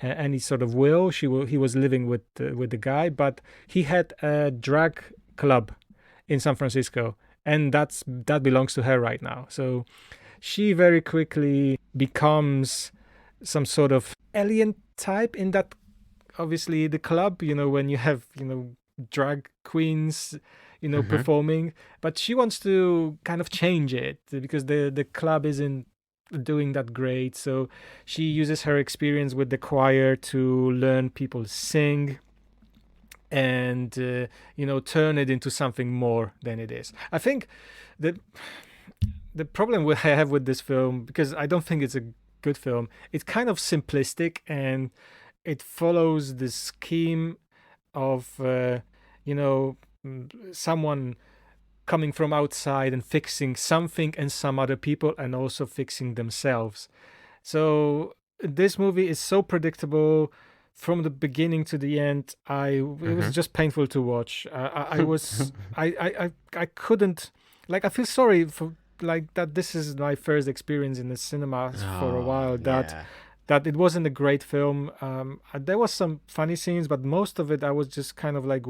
any sort of will. He was living with the guy, but he had a drag club in San Francisco, and that belongs to her right now. So she very quickly becomes some sort of alien type in that, obviously, the club, you know, when you have, you know, drag queens, you know, performing, but she wants to kind of change it because the club isn't doing that great. So she uses her experience with the choir to learn people sing and you know, turn it into something more than it is. I think that the problem I have with this film, because I don't think it's a good film, it's kind of simplistic, and it follows the scheme of you know, someone coming from outside and fixing something and some other people, and also fixing themselves. So this movie is so predictable from the beginning to the end. It was just painful to watch. I couldn't, like, I feel sorry for like that. This is my first experience in the cinema for a while. That it wasn't a great film. There was some funny scenes, but most of it I was just kind of like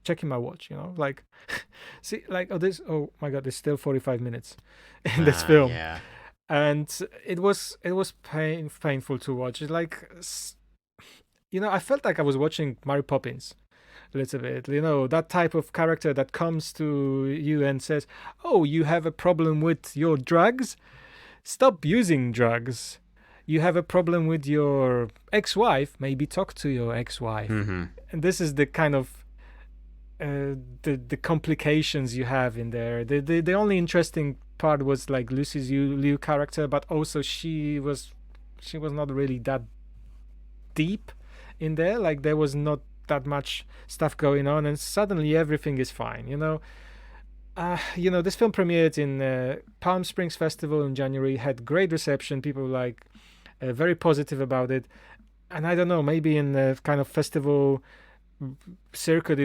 checking my watch, you know, like see, like, oh my god, there's still 45 minutes in this film. And it was painful to watch. It's like, you know, I felt like I was watching Mary Poppins a little bit, you know, that type of character that comes to you and says, oh, you have a problem with your drugs? Stop using drugs. You have a problem with your ex-wife? Maybe talk to your ex-wife. And this is the kind of the complications you have in there. The only interesting part was like Lucy's Liu character, but also she was not really that deep in there. Like, there was not that much stuff going on, and suddenly everything is fine, you know. This film premiered in Palm Springs Festival in January, had great reception. People very positive about it. And I don't know, maybe in the kind of festival circuit,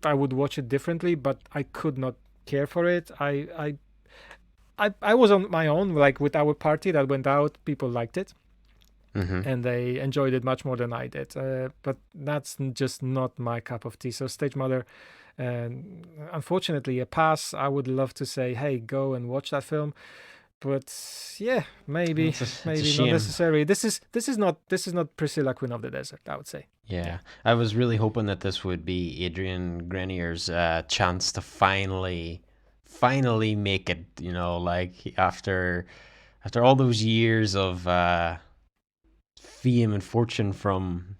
I would watch it differently, but I could not care for it. I was on my own, like with our party that went out. People liked it and they enjoyed it much more than I did. But that's just not my cup of tea. So Stage Mother, unfortunately, a pass. I would love to say, hey, go and watch that film, but yeah, maybe It's a not shame. necessary. This is not Priscilla, Queen of the Desert, I would say. Yeah, I was really hoping that this would be Adrian Grenier's chance to finally make it. Like after all those years of fame and fortune from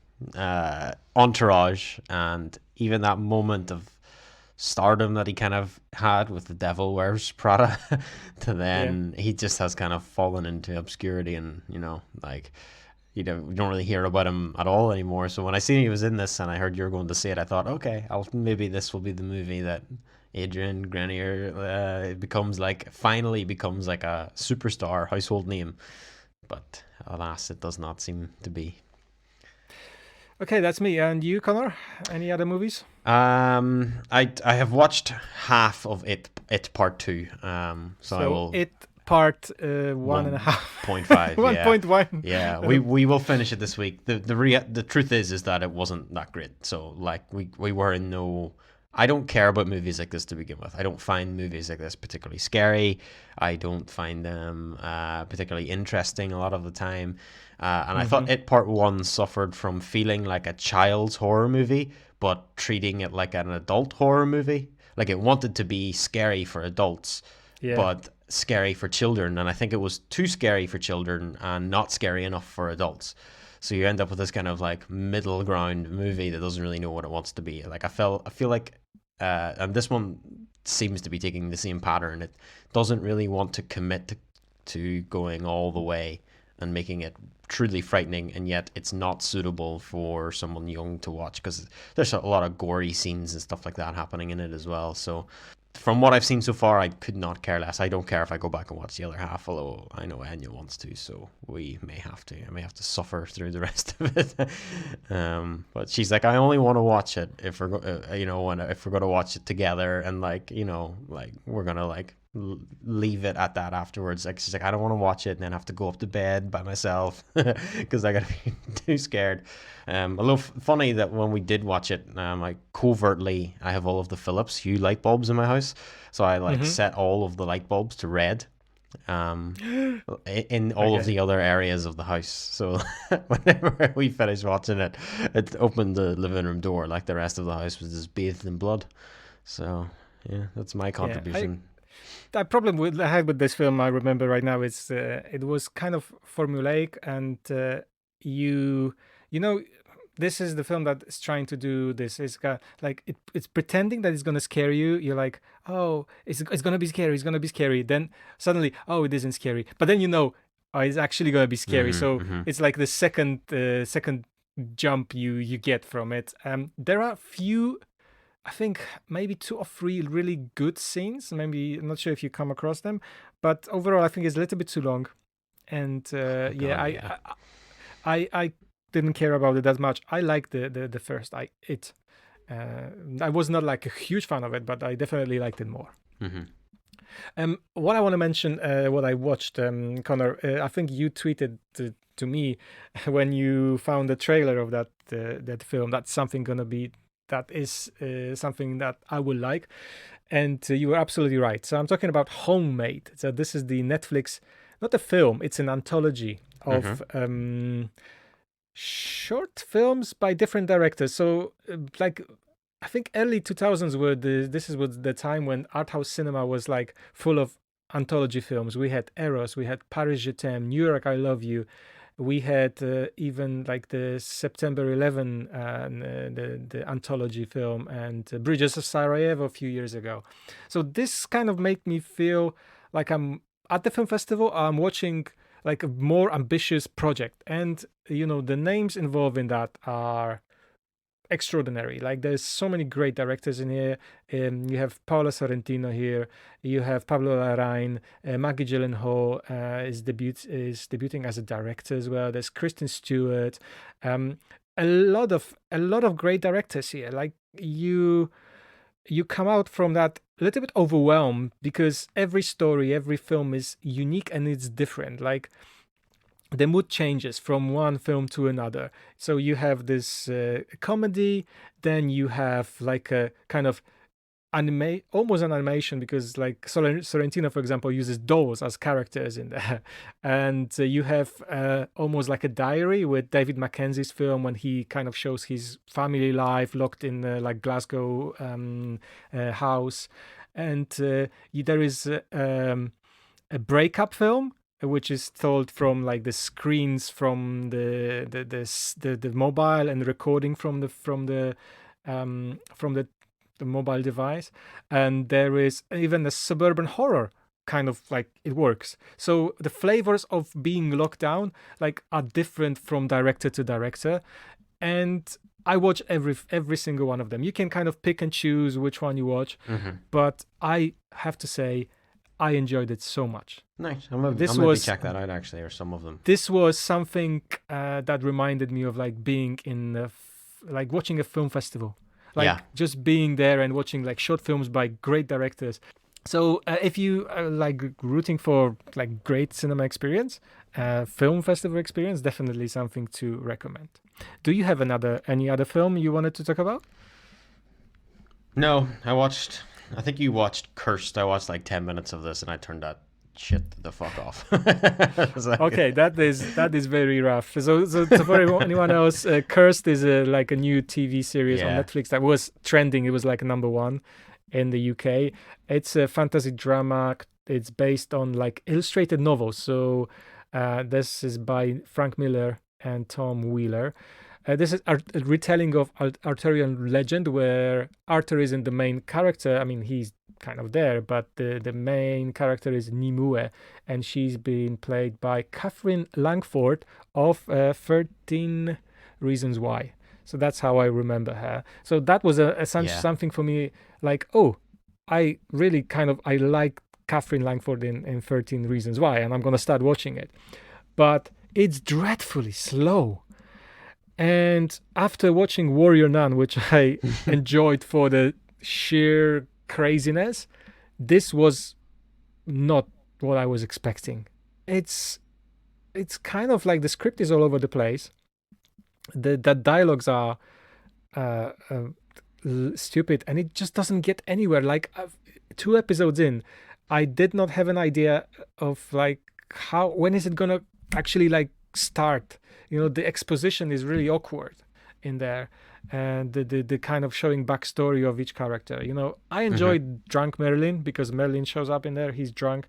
Entourage, and even that moment of stardom that he kind of had with The Devil Wears Prada, to then he just has kind of fallen into obscurity, and you don't really hear about him at all anymore. So when I seen he was in this and I heard you were going to say it, I thought, okay, maybe this will be the movie that Adrian Grenier finally becomes like a superstar household name. But alas, it does not seem to be. Okay, that's me. And you, Connor? Any other movies? I have watched half of it Part 2. So I will. It Part 1.5. 1.5. 1.1. Yeah, we will finish it this week. The truth is that it wasn't that great. So like we were in no. I don't care about movies like this to begin with. I don't find movies like this particularly scary. I don't find them particularly interesting a lot of the time. And I thought It Part 1 suffered from feeling like a child's horror movie, but treating it like an adult horror movie. Like it wanted to be scary for adults, but scary for children. And I think it was too scary for children and not scary enough for adults. So you end up with this kind of like middle ground movie that doesn't really know what it wants to be. Like I feel like, and this one seems to be taking the same pattern. It doesn't really want to commit to going all the way and making it truly frightening, and yet it's not suitable for someone young to watch because there's a lot of gory scenes and stuff like that happening in it as well. So from what I've seen so far, I could not care less. I don't care if I go back and watch the other half, although I know Enya wants to, so we may have to. I may have to suffer through the rest of it. But she's like, I only want to watch it if we're if we're going to watch it together, and we're gonna leave it at that afterwards. Like she's like, I don't want to watch it and then have to go up to bed by myself because I gotta be too scared. A little funny that when we did watch it, covertly I have all of the Philips Hue light bulbs in my house, so I set all of the light bulbs to red in all of the other areas of the house. So whenever we finished watching it, it opened the living room door, like the rest of the house was just bathed in blood. So yeah, that's my contribution. The problem I had with this film, I remember right now, is it was kind of formulaic, and this is the film that is trying to do this. It's it's pretending that it's gonna scare you. You're like, oh, it's gonna be scary. It's gonna be scary. Then suddenly, oh, it isn't scary. But then it's actually gonna be scary. So it's like the second jump you get from it. There are few. I think maybe 2 or 3 really good scenes. Maybe I'm not sure if you come across them, but overall I think it's a little bit too long. And I didn't care about it that much. I liked the first It. I was not like a huge fan of it, but I definitely liked it more. What I want to mention, what I watched, Connor, I think you tweeted to me when you found the trailer of that film. That's something gonna be. That is something that I would like. And you were absolutely right. So I'm talking about Homemade. So this is the Netflix, not a film, it's an anthology of short films by different directors. So I think early 2000s this was the time when art house cinema was like full of anthology films. We had Eros, we had Paris Je t'aime, New York I Love You. We had even like the September 11, the anthology film, and Bridges of Sarajevo a few years ago. So this kind of made me feel like I'm at the film festival. I'm watching like a more ambitious project, and the names involved in that are extraordinary. Like there's so many great directors in here. You have Paolo Sorrentino here. You have Pablo Larraín. Maggie Gyllenhaal is debuting as a director as well. There's Kristen Stewart. A lot of great directors here. Like you come out from that a little bit overwhelmed because every story, every film is unique and it's different. Like the mood changes from one film to another. So you have this comedy, then you have like a kind of almost an animation, because like Sorrentino, for example, uses dolls as characters in there. And you have almost like a diary with David Mackenzie's film, when he kind of shows his family life locked in like Glasgow house. And there is a breakup film, which is told from like the screens from the mobile, and recording from the mobile device. And there is even a suburban horror, kind of like it works. So the flavors of being locked down like are different from director to director, and I watch every single one of them. You can kind of pick and choose which one you watch, but I have to say I enjoyed it so much. Nice. I'm gonna check that out actually, or some of them. This was something that reminded me of like being in like watching a film festival. Like just being there and watching like short films by great directors. So if you are like rooting for like great cinema experience, film festival experience, definitely something to recommend. Do you have any other film you wanted to talk about? No, I think you watched Cursed. I watched like 10 minutes of this and I turned that shit the fuck off. Okay, that is very rough. So for anyone else, Cursed is like a new TV series on Netflix that was trending. It was like number one in the UK. It's a fantasy drama. It's based on like illustrated novels. So this is by Frank Miller and Tom Wheeler. This is a retelling of Arthurian legend, where Arthur isn't the main character. I mean, he's kind of there, but the main character is Nimue, and she's being played by Catherine Langford of 13 Reasons Why. So that's how I remember her. So that was something for me, like, oh, I really I like Catherine Langford in 13 Reasons Why, and I'm going to start watching it. But it's dreadfully slow. And after watching Warrior Nun, which I enjoyed for the sheer craziness, this was not what I was expecting. It's kind of like the script is all over the place. The dialogues are stupid, and it just doesn't get anywhere. Like 2 episodes in, I did not have an idea of like when is it gonna actually like start. You know, the exposition is really awkward in there, and the kind of showing backstory of each character. You know, I enjoyed Drunk Merlin, because Merlin shows up in there, he's drunk,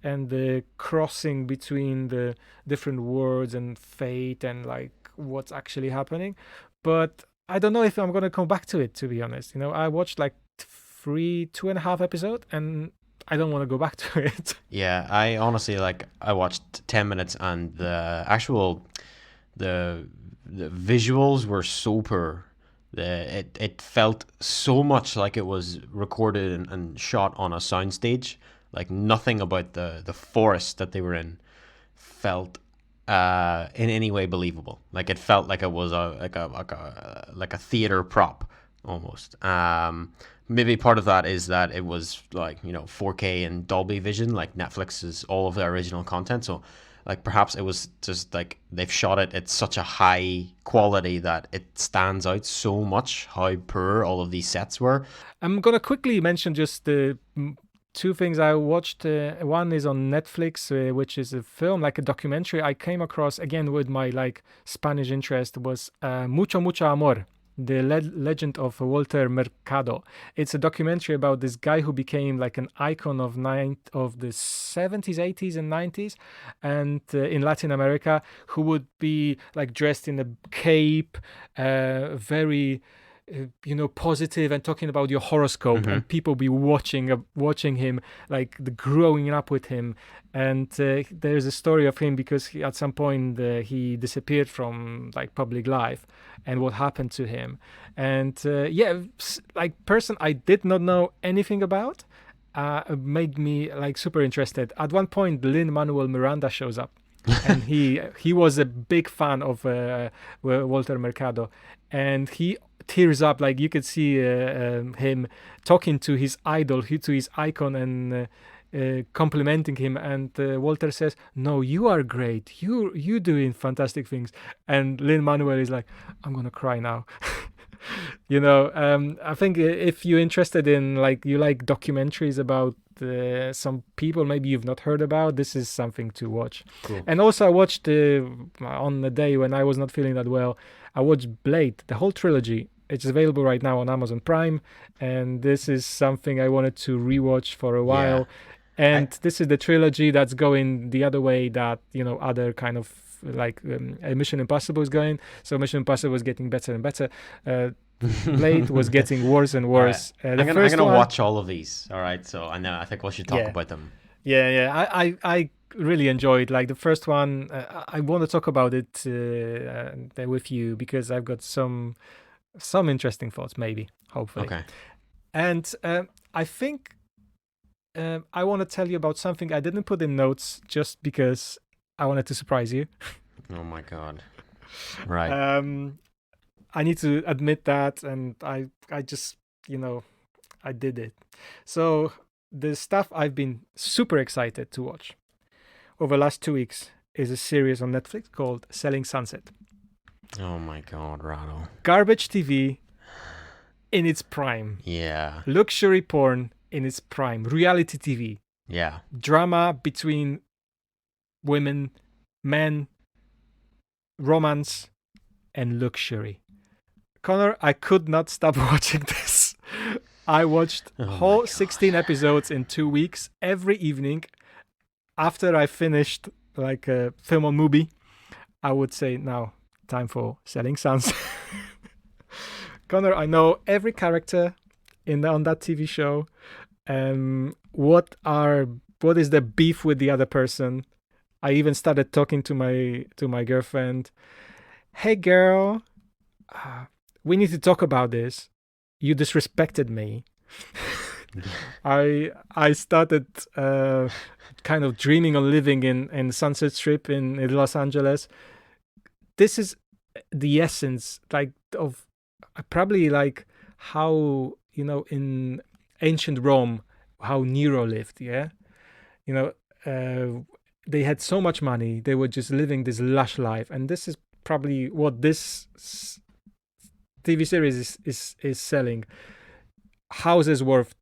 and the crossing between the different words and fate and like what's actually happening. But I don't know if I'm gonna come back to it, to be honest. You know, I watched like 2.5 episodes, and I don't want to go back to it. Yeah, I honestly I watched 10 minutes, and the visuals were so poor. It felt so much like it was recorded and shot on a soundstage. Like nothing about the forest that they were in felt in any way believable. Like it felt like it was a theater prop almost. Maybe part of that is that it was like 4K and Dolby Vision, like Netflix's all of their original content. So like perhaps it was just like they've shot it at such a high quality that it stands out so much how poor all of these sets were. I'm gonna quickly mention just the 2 things I watched. One is on Netflix, which is a film, like a documentary I came across again with my like Spanish interest, was Mucho, Mucho Amor, the legend of Walter Mercado. It's a documentary about this guy who became like an icon of the 70s, 80s, and 90s, and in Latin America, who would be like dressed in a cape, very positive and talking about your horoscope, and people be watching him, like growing up with him. And there's a story of him because at some point he disappeared from like public life, and what happened to him. And person I did not know anything about, made me like super interested. At one point, Lin-Manuel Miranda shows up, and he was a big fan of Walter Mercado, and he tears up. Like you could see him talking to his idol, to his icon, and complimenting him. And Walter says, "No, you are great. You doing fantastic things." And Lin-Manuel is like, "I'm gonna cry now." I think if you're interested in you like documentaries about some people maybe you've not heard about, this is something to watch. Cool. And also I watched on the day when I was not feeling that well, I watched Blade, the whole trilogy. It's available right now on Amazon Prime, and this is something I wanted to rewatch for a while. And this is the trilogy that's going the other way that other kind of Mission Impossible is going. So Mission Impossible was getting better and better. Blade was getting worse and worse. Right. I'm gonna watch all of these. All right, so I think we should talk about them. I really enjoyed the first one. I want to talk about it with you because I've got some interesting thoughts, maybe, hopefully. Okay. And I think I want to tell you about something I didn't put in notes just because I wanted to surprise you. Oh my god. Right. I need to admit that, and I just I did it. So the stuff I've been super excited to watch over the last 2 weeks is a series on Netflix called Selling Sunset. Oh my god, Rado. Garbage TV in its prime. Yeah. Luxury porn in its prime. Reality TV. Yeah. Drama between women, men, romance, and luxury. Conor, I could not stop watching this. I watched whole 16 episodes in 2 weeks every evening. After I finished a film or movie, I would say, now, time for Selling Sunset. Conor, I know every character on that TV show. What is the beef with the other person? I even started talking to my girlfriend. Hey girl, we need to talk about this. You disrespected me. I started kind of dreaming of living in Sunset Strip in Los Angeles. This is the essence of probably how in ancient Rome how Nero lived. They had so much money, they were just living this lush life, and this is probably what this TV series is selling. Houses worth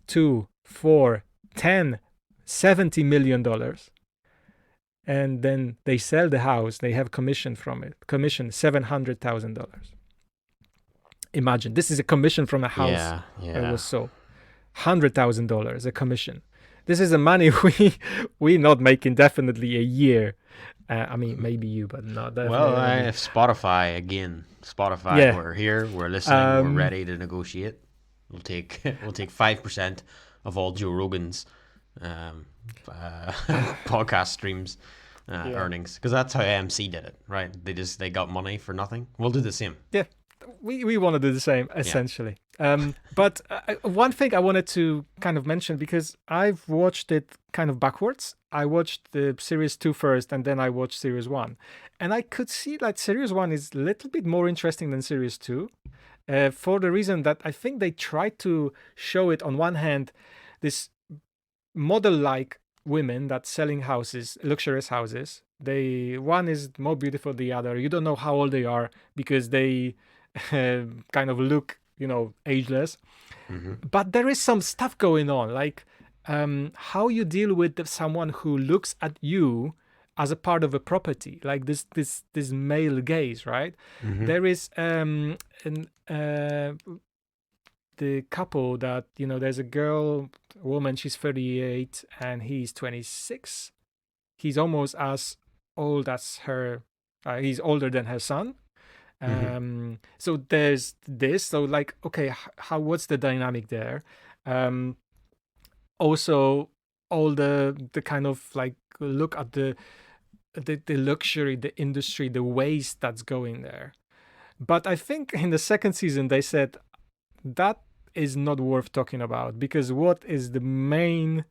$2, $4, $10, $70 million, and then they sell the house. They have commission from it. Commission $700,000. Imagine, this is a commission from a house that was sold. $100,000 a commission. This is the money we not making definitely a year. I mean, maybe you, but not definitely. Well, if Spotify again. Spotify, we're here, we're listening, we're ready to negotiate. We'll take 5% of all Joe Rogan's podcast streams earnings, because that's how AMC did it, right? They got money for nothing. We'll do the same. Yeah, we want to do the same essentially. But one thing I wanted to kind of mention, because I've watched it kind of backwards. I watched the series 2 first, and then I watched series 1, and I could see series 1 is a little bit more interesting than series 2, for the reason that I think they tried to show it on one hand, this model-like women that selling houses, luxurious houses. One is more beautiful than the other. You don't know how old they are because they kind of look ageless. But there is some stuff going on, how you deal with someone who looks at you as a part of a property, like this male gaze, right? There is the couple that there's a woman, she's 38 and he's 26. He's almost as old as her. He's older than her son. So there's this. So like, okay, how what's the dynamic there? Also, all the kind of like look at the luxury, the industry, the waste that's going there. But I think in the second season they said that is not worth talking about, because what is the main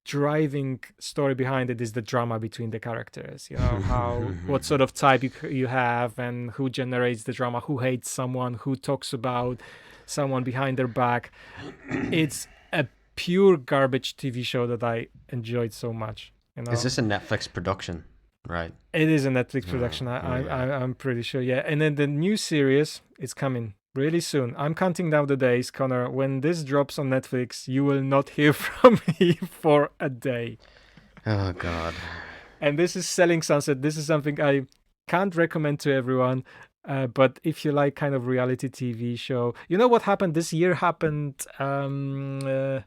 driving story behind it is the drama between the characters. You know, how what sort of type you have, and who generates the drama, who hates someone, who talks about someone behind their back. It's a pure garbage TV show that I enjoyed so much. You know, Is this a Netflix production? Right. it is a Netflix production. I'm pretty sure. Yeah, and then the new series is coming really soon. I'm counting down the days, Connor. When this drops on Netflix, you will not hear from me for a day. Oh God. And this is Selling Sunset. This is something I can't recommend to everyone. But if you like kind of reality TV show, you know what happened this year? Happened the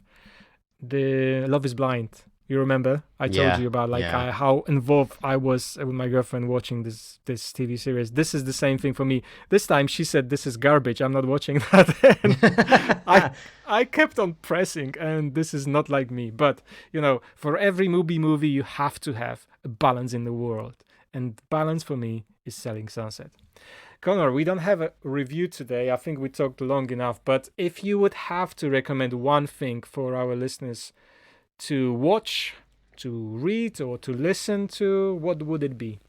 Love is Blind. You remember? I told you about how involved I was with my girlfriend watching this TV series. This is the same thing for me. This time she said this is garbage. I'm not watching that. And I kept on pressing, and this is not like me. But you know, for every movie, you have to have a balance in the world, and balance for me is Selling Sunset. Conor, we don't have a review today. I think we talked long enough. But if you would have to recommend one thing for our listeners to watch, to read, or to listen to, what would it be?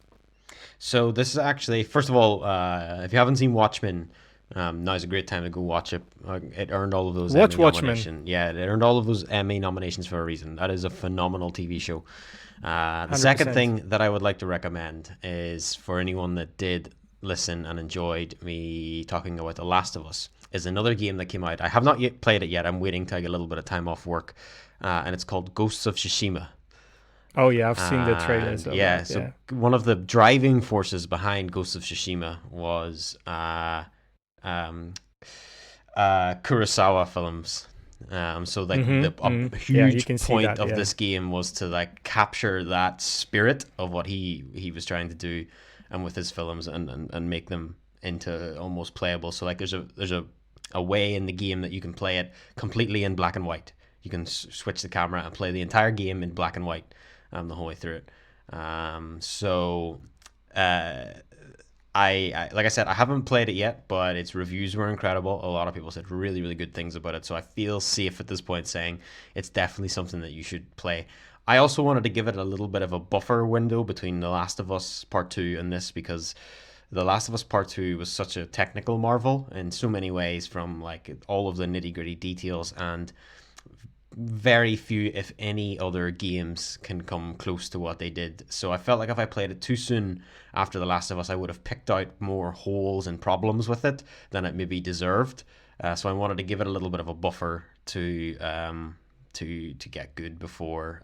So this is actually, first of all, if you haven't seen Watchmen, now's a great time to go watch it. It earned all of those Watch Emmy Watchmen. nominations. Yeah, it earned all of those Emmy nominations for a reason. That is a phenomenal TV show. The 100%. second thing that I would like to recommend is for anyone that did listen and enjoyed me talking about The Last of Us, is another game that came out. I have not yet played it yet. I'm waiting to take a little bit of time off work. And it's called Ghosts of Tsushima. Oh yeah, I've seen the trailers. Yeah, so one of the driving forces behind Ghosts of Tsushima was Kurosawa films. So like a huge point of this game was to like capture that spirit of what he was trying to do, and with his films and make them into almost playable. So like there's a way in the game that you can play it completely in black and white. You can switch the camera and play the entire game in black and white the whole way through it. I like I said, I haven't played it yet, but its reviews were incredible. A lot of people said really, really good things about it. So I feel safe at this point saying it's definitely something that you should play. I also wanted to give it a little bit of a buffer window between The Last of Us Part 2 and this, because The Last of Us Part 2 was such a technical marvel in so many ways, from like all of the nitty-gritty details, and very few, if any, other games can come close to what they did. So I felt like if I played it too soon after The Last of Us, I would have picked out more holes and problems with it than it maybe deserved. So I wanted to give it a little bit of a buffer to get good before,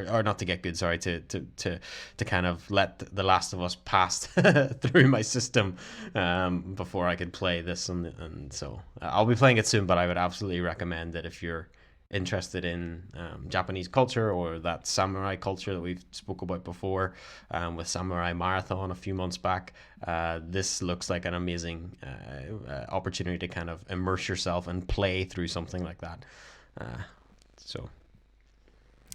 or not to get good, sorry, to kind of let The Last of Us pass through my system before I could play this. And so I'll be playing it soon, but I would absolutely recommend it if you're interested in Japanese culture, or that samurai culture that we've spoke about before with Samurai Marathon a few months back. This looks like an amazing opportunity to kind of immerse yourself and play through something like that. So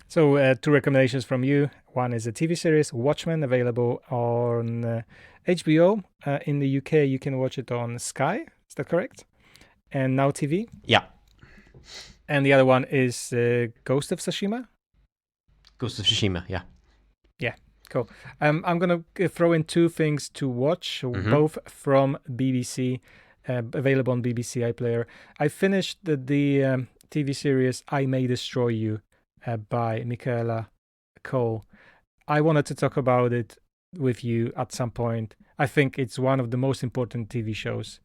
two recommendations from you. One is a TV series, Watchmen, available on HBO. In the UK, you can watch it on Sky. Is that correct? And Now TV? Yeah. And the other one is Ghost of Tsushima? Ghost of Tsushima, yeah. Yeah, cool. I'm going to throw in two things to watch, both from BBC, available on BBC iPlayer. I finished the TV series I May Destroy You by Michaela Cole. I wanted to talk about it with you at some point. I think it's one of the most important TV shows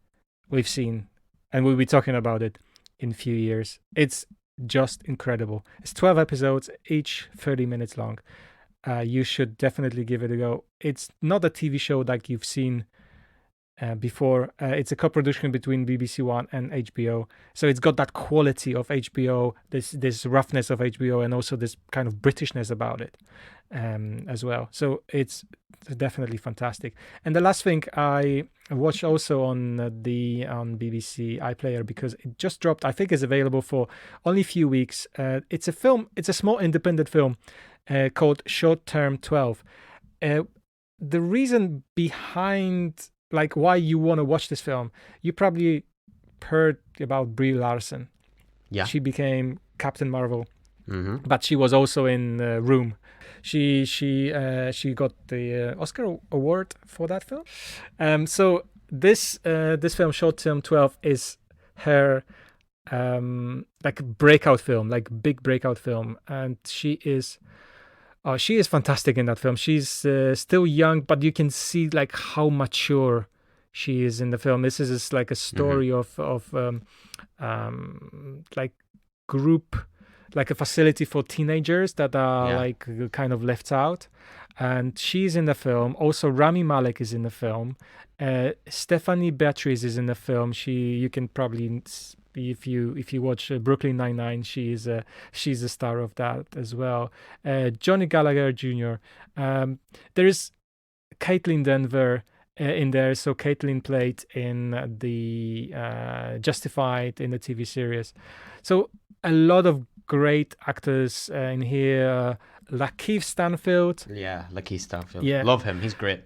we've seen, and we'll be talking about it in a few years. It's just incredible. It's 12 episodes, each 30 minutes long. You should definitely give it a go. It's not a TV show like you've seen before. It's a co-production between BBC One and HBO, so it's got that quality of HBO, this roughness of HBO, and also this kind of Britishness about it as well. So it's definitely fantastic. And the last thing I watched also on BBC iPlayer, because it just dropped. I think it's available for only a few weeks. It's a film. It's a small independent film called Short Term 12. The reason behind like why you want to watch this film, you probably heard about Brie Larson. Yeah. She became Captain Marvel, Mm-hmm. but she was also in Room. She got the Oscar award for that film. So this film, Short Term 12, is her like breakout film, like big breakout film, and she is fantastic in that film. She's still young, but you can see like how mature she is in the film. This is like a story of like group, like a facility for teenagers that are like kind of left out, and she's in the film. Also, Rami Malek is in the film. Stephanie Beatriz is in the film. You can probably, if you watch Brooklyn Nine-Nine, she's a star of that as well. Johnny Gallagher Jr. There is Caitlin Denver in there. So Caitlin played in the Justified in the TV series. So a lot of great actors in here. Lakeith Stanfield. Yeah, Lakeith Stanfield. Yeah. Love him. He's great.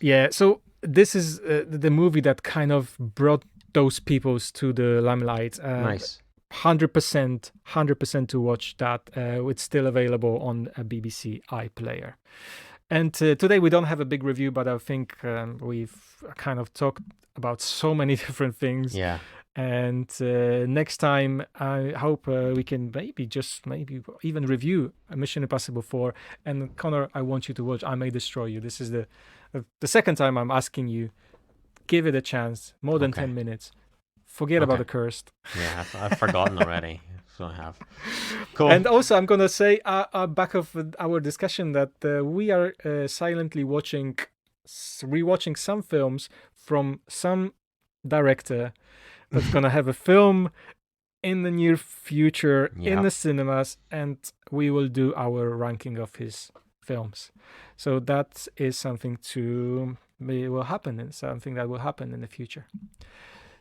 Yeah. So this is the movie that kind of brought those peoples to the limelight. Nice. 100% to watch that. It's still available on a BBC iPlayer. And today we don't have a big review, but I think we've kind of talked about so many different things. Yeah. And next time, I hope we can maybe even review Mission Impossible 4. And Conor, I want you to watch I May Destroy You. This is the second time I'm asking you. Give it a chance. More than 10 minutes. Forget about The Cursed. Yeah, I've forgotten already. So I have. Cool. And also, I'm gonna say back of our discussion that we are silently rewatching some films from some director that's gonna have a film in the near future in the cinemas, and we will do our ranking of his films. So that is something will happen in the future.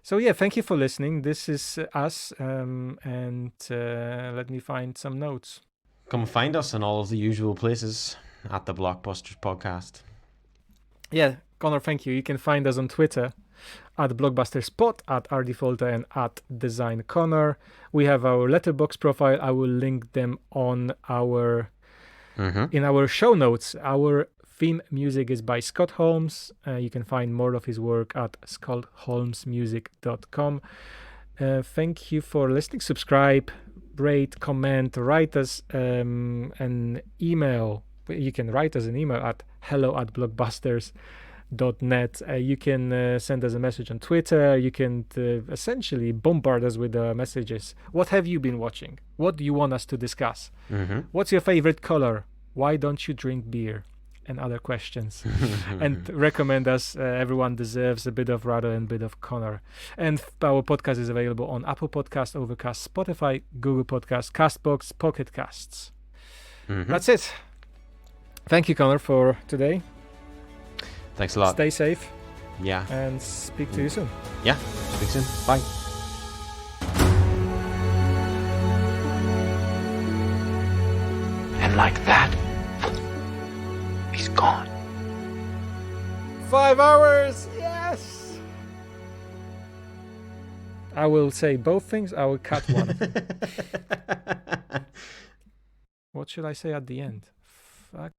So yeah, thank you for listening. This is us, and let me find some notes. Come find us in all of the usual places at the Blockbusters Podcast. Yeah, Conor, thank you. You can find us on Twitter at BlockbustersPod, at RDFolta, and at DesignConor. We have our Letterboxd profile. I will link them on in our show notes. Our theme music is by Scott Holmes. You can find more of his work at scottholmesmusic.com. Thank you for listening. Subscribe, rate, comment, write us an email. You can write us an email at hello@blockbusters.net. You can send us a message on Twitter. You can essentially bombard us with messages. What have you been watching? What do you want us to discuss? What's your favorite color? Why don't you drink beer? And other questions. And recommend us. Everyone deserves a bit of Rado and a bit of Conor. And our podcast is available on Apple Podcasts, Overcast, Spotify, Google Podcasts, Castbox, Pocket Casts. That's it. Thank you, Conor, for today. Thanks a lot. Stay safe. Yeah. And speak to you soon. Yeah. Speak soon. Bye. And like that, he's gone. 5 hours! Yes! I will say both things. I will cut one of them. What should I say at the end? Fuck.